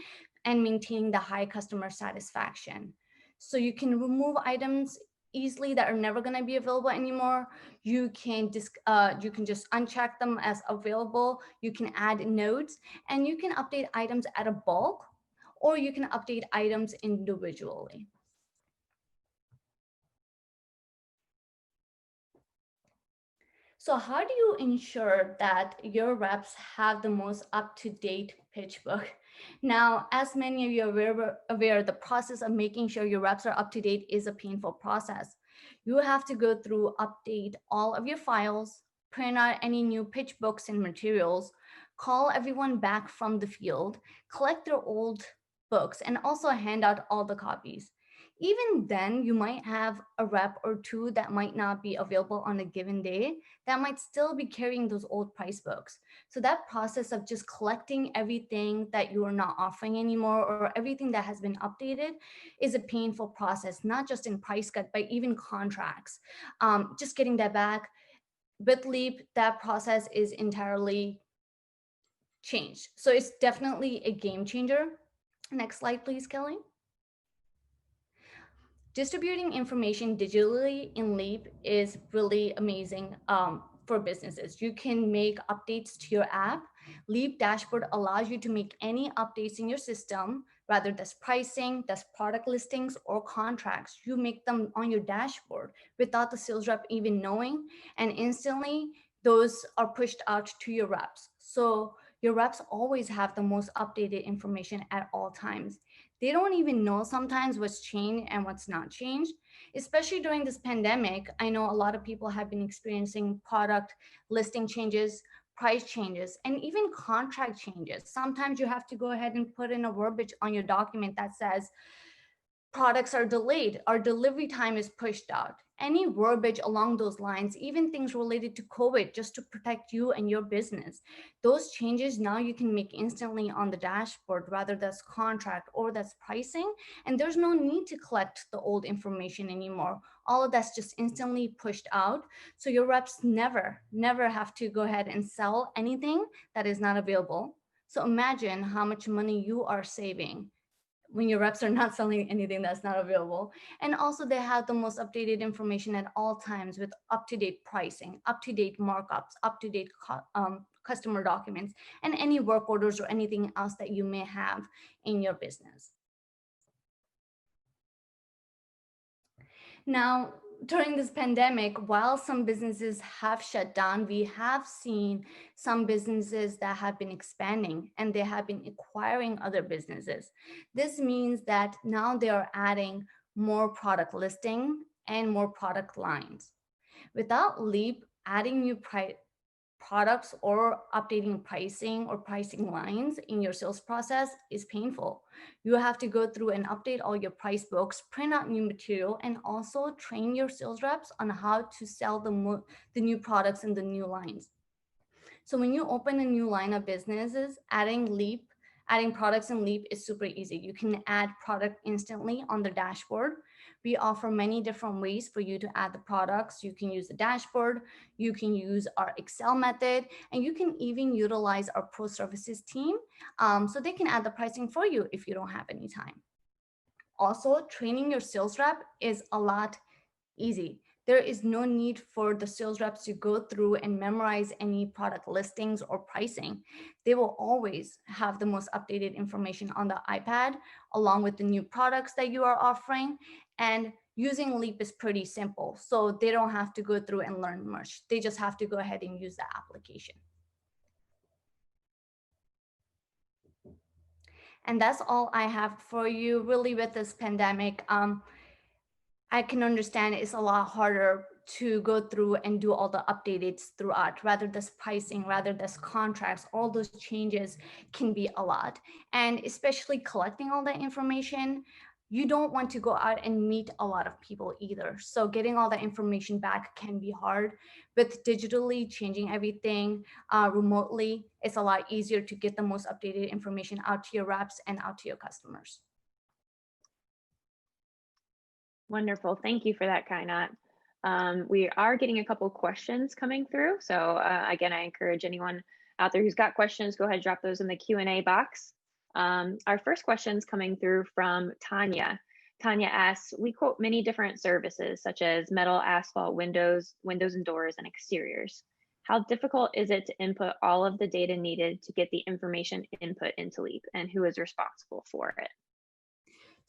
and maintaining the high customer satisfaction. So you can remove items easily that are never going to be available anymore. You can just uncheck them as available. You can add notes, and you can update items at a bulk, or you can update items individually. So how do you ensure that your reps have the most up-to-date pitch book? Now, as many of you are aware, the process of making sure your reps are up-to-date is a painful process. You have to go through, update all of your files, print out any new pitch books and materials, call everyone back from the field, collect their old books, and also hand out all the copies. Even then, you might have a rep or two that might not be available on a given day that might still be carrying those old price books. So that process of just collecting everything that you are not offering anymore, or everything that has been updated, is a painful process, not just in price cut, but even contracts. Just getting that back. With Leap, that process is entirely changed. So it's definitely a game changer. Next slide, please, Kelly. Distributing information digitally in Leap is really amazing for businesses. You can make updates to your app. Leap dashboard allows you to make any updates in your system, whether that's pricing, that's product listings, or contracts. You make them on your dashboard without the sales rep even knowing, and instantly those are pushed out to your reps. So your reps always have the most updated information at all times. They don't even know sometimes what's changed and what's not changed. Especially during this pandemic, I know a lot of people have been experiencing product listing changes, price changes, and even contract changes. Sometimes you have to go ahead and put in a verbiage on your document that says, products are delayed, our delivery time is pushed out. Any verbiage along those lines, even things related to COVID, just to protect you and your business. Those changes now you can make instantly on the dashboard, whether that's contract or that's pricing. And there's no need to collect the old information anymore. All of that's just instantly pushed out. So your reps never have to go ahead and sell anything that is not available. So imagine how much money you are saving when your reps are not selling anything that's not available. And also they have the most updated information at all times with up-to-date pricing, up-to-date markups, up-to-date customer documents, and any work orders or anything else that you may have in your business. Now, during this pandemic, while some businesses have shut down, we have seen some businesses that have been expanding and they have been acquiring other businesses. This means that now they are adding more product listing and more product lines. Without Leap adding new products or updating pricing or pricing lines in your sales process is painful. You have to go through and update all your price books, print out new material, and also train your sales reps on how to sell the new products and the new lines. So when you open a new line of businesses, adding products in Leap is super easy. You can add product instantly on the dashboard. We offer many different ways for you to add the products. You can use the dashboard, you can use our Excel method, and you can even utilize our pro services team so they can add the pricing for you if you don't have any time. Also, training your sales rep is a lot easy. There is no need for the sales reps to go through and memorize any product listings or pricing. They will always have the most updated information on the iPad, along with the new products that you are offering. And using Leap is pretty simple. So they don't have to go through and learn much. They just have to go ahead and use the application. And that's all I have for you. Really, with this pandemic, I can understand it's a lot harder to go through and do all the updates throughout, rather this pricing, rather this contracts, all those changes can be a lot. And especially collecting all that information, you don't want to go out and meet a lot of people either. So getting all that information back can be hard. With digitally changing everything remotely, it's a lot easier to get the most updated information out to your reps and out to your customers. Wonderful. Thank you for that, Kainat. We are getting a couple questions coming through. So again, I encourage anyone out there who's got questions, go ahead and drop those in the Q&A box. Our first question is coming through from Tanya. Tanya asks, we quote many different services such as metal, asphalt, windows and doors, and exteriors. How difficult is it to input all of the data needed to get the information input into Leap, and who is responsible for it?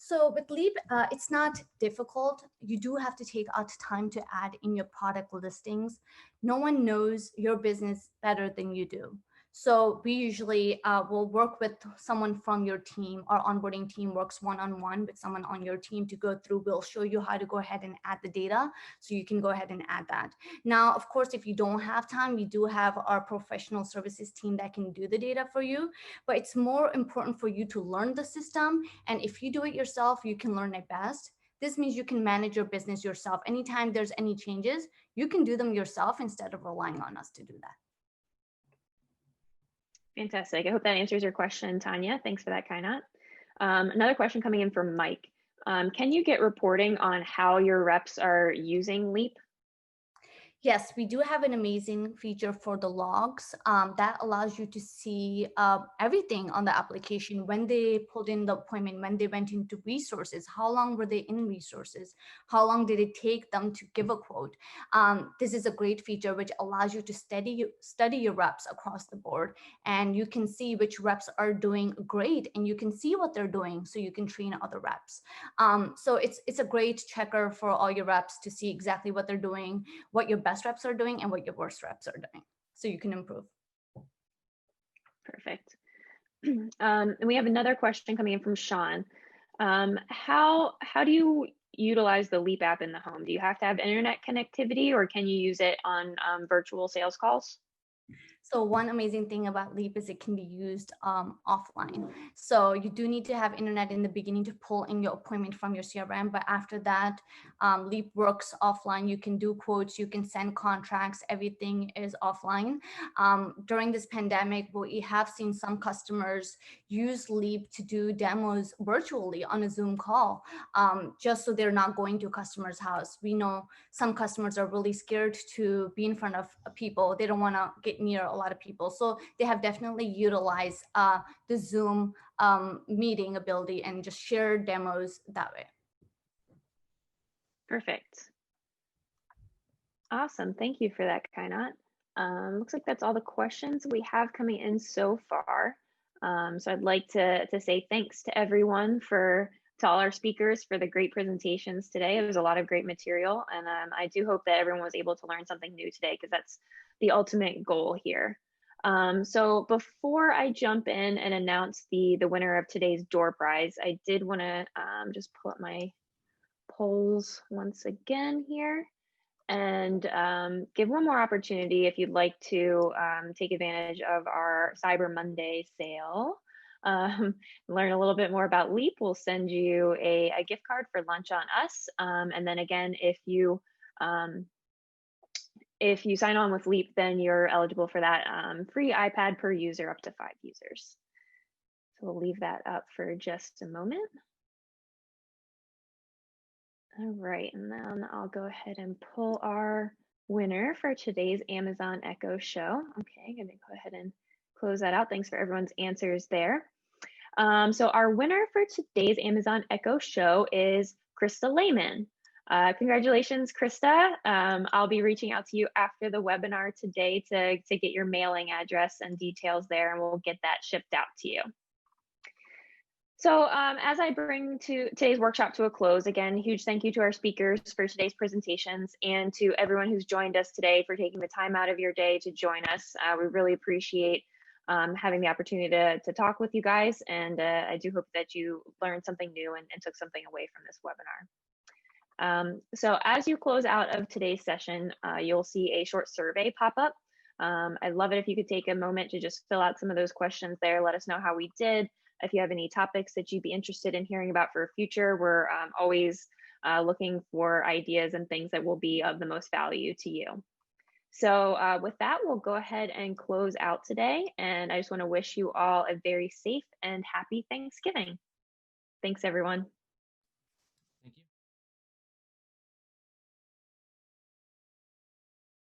So with Leap, it's not difficult. You do have to take out time to add in your product listings. No one knows your business better than you do. So we usually will work with someone from your team. Our onboarding team works one-on-one with someone on your team to go through. We'll show you how to go ahead and add the data, so you can go ahead and add that. Now, of course, if you don't have time, we do have our professional services team that can do the data for you, but it's more important for you to learn the system. And if you do it yourself, you can learn it best. This means you can manage your business yourself. Anytime there's any changes, you can do them yourself instead of relying on us to do that. Fantastic. I hope that answers your question, Tanya. Thanks for that, Kainat. Another question coming in from Mike. Can you get reporting on how your reps are using Leap? Yes, we do have an amazing feature for the logs that allows you to see everything on the application: when they pulled in the appointment, when they went into resources, how long were they in resources, how long did it take them to give a quote. This is a great feature which allows you to study your reps across the board, and you can see which reps are doing great, and you can see what they're doing so you can train other reps. So it's a great checker for all your reps to see exactly what they're doing, what your best reps are doing, and what your worst reps are doing, so you can improve. Perfect. And we have another question coming in from Sean. How do you utilize the Leap app in the home? Do you have to have internet connectivity, or can you use it on virtual sales calls? So one amazing thing about Leap is it can be used offline. So you do need to have internet in the beginning to pull in your appointment from your CRM, but after that, Leap works offline. You can do quotes, you can send contracts, everything is offline. During this pandemic, we have seen some customers use Leap to do demos virtually on a Zoom call, just so they're not going to a customer's house. We know some customers are really scared to be in front of people. They don't want to get near a lot of people. So they have definitely utilized the Zoom meeting ability and just share demos that way. Perfect. Awesome. Thank you for that, Kainat. Looks like that's all the questions we have coming in so far. So I'd like to say thanks to everyone, to all our speakers for the great presentations today. It was a lot of great material, and I do hope that everyone was able to learn something new today, because that's the ultimate goal here. So before I jump in and announce the winner of today's door prize, I did want to just pull up my polls once again here, and give one more opportunity. If you'd like to take advantage of our Cyber Monday sale, learn a little bit more about Leap, we'll send you a gift card for lunch on us. And then again, if you sign on with Leap, then you're eligible for that free iPad per user, up to 5 users. So we'll leave that up for just a moment. All right, and then I'll go ahead and pull our winner for today's Amazon Echo show. Okay, gonna go ahead and close that out. Thanks for everyone's answers there. So our winner for today's Amazon Echo show is Krista Lehman. Congratulations, Krista. I'll be reaching out to you after the webinar today to get your mailing address and details there, and we'll get that shipped out to you. So as I bring today's workshop to a close, again, huge thank you to our speakers for today's presentations and to everyone who's joined us today for taking the time out of your day to join us. We really appreciate having the opportunity to talk with you guys, and I do hope that you learned something new and took something away from this webinar. So as you close out of today's session, you'll see a short survey pop up. I'd love it if you could take a moment to just fill out some of those questions there. Let us know how we did. If you have any topics that you'd be interested in hearing about for future, we're always looking for ideas and things that will be of the most value to you. So with that, we'll go ahead and close out today. And I just want to wish you all a very safe and happy Thanksgiving. Thanks, everyone.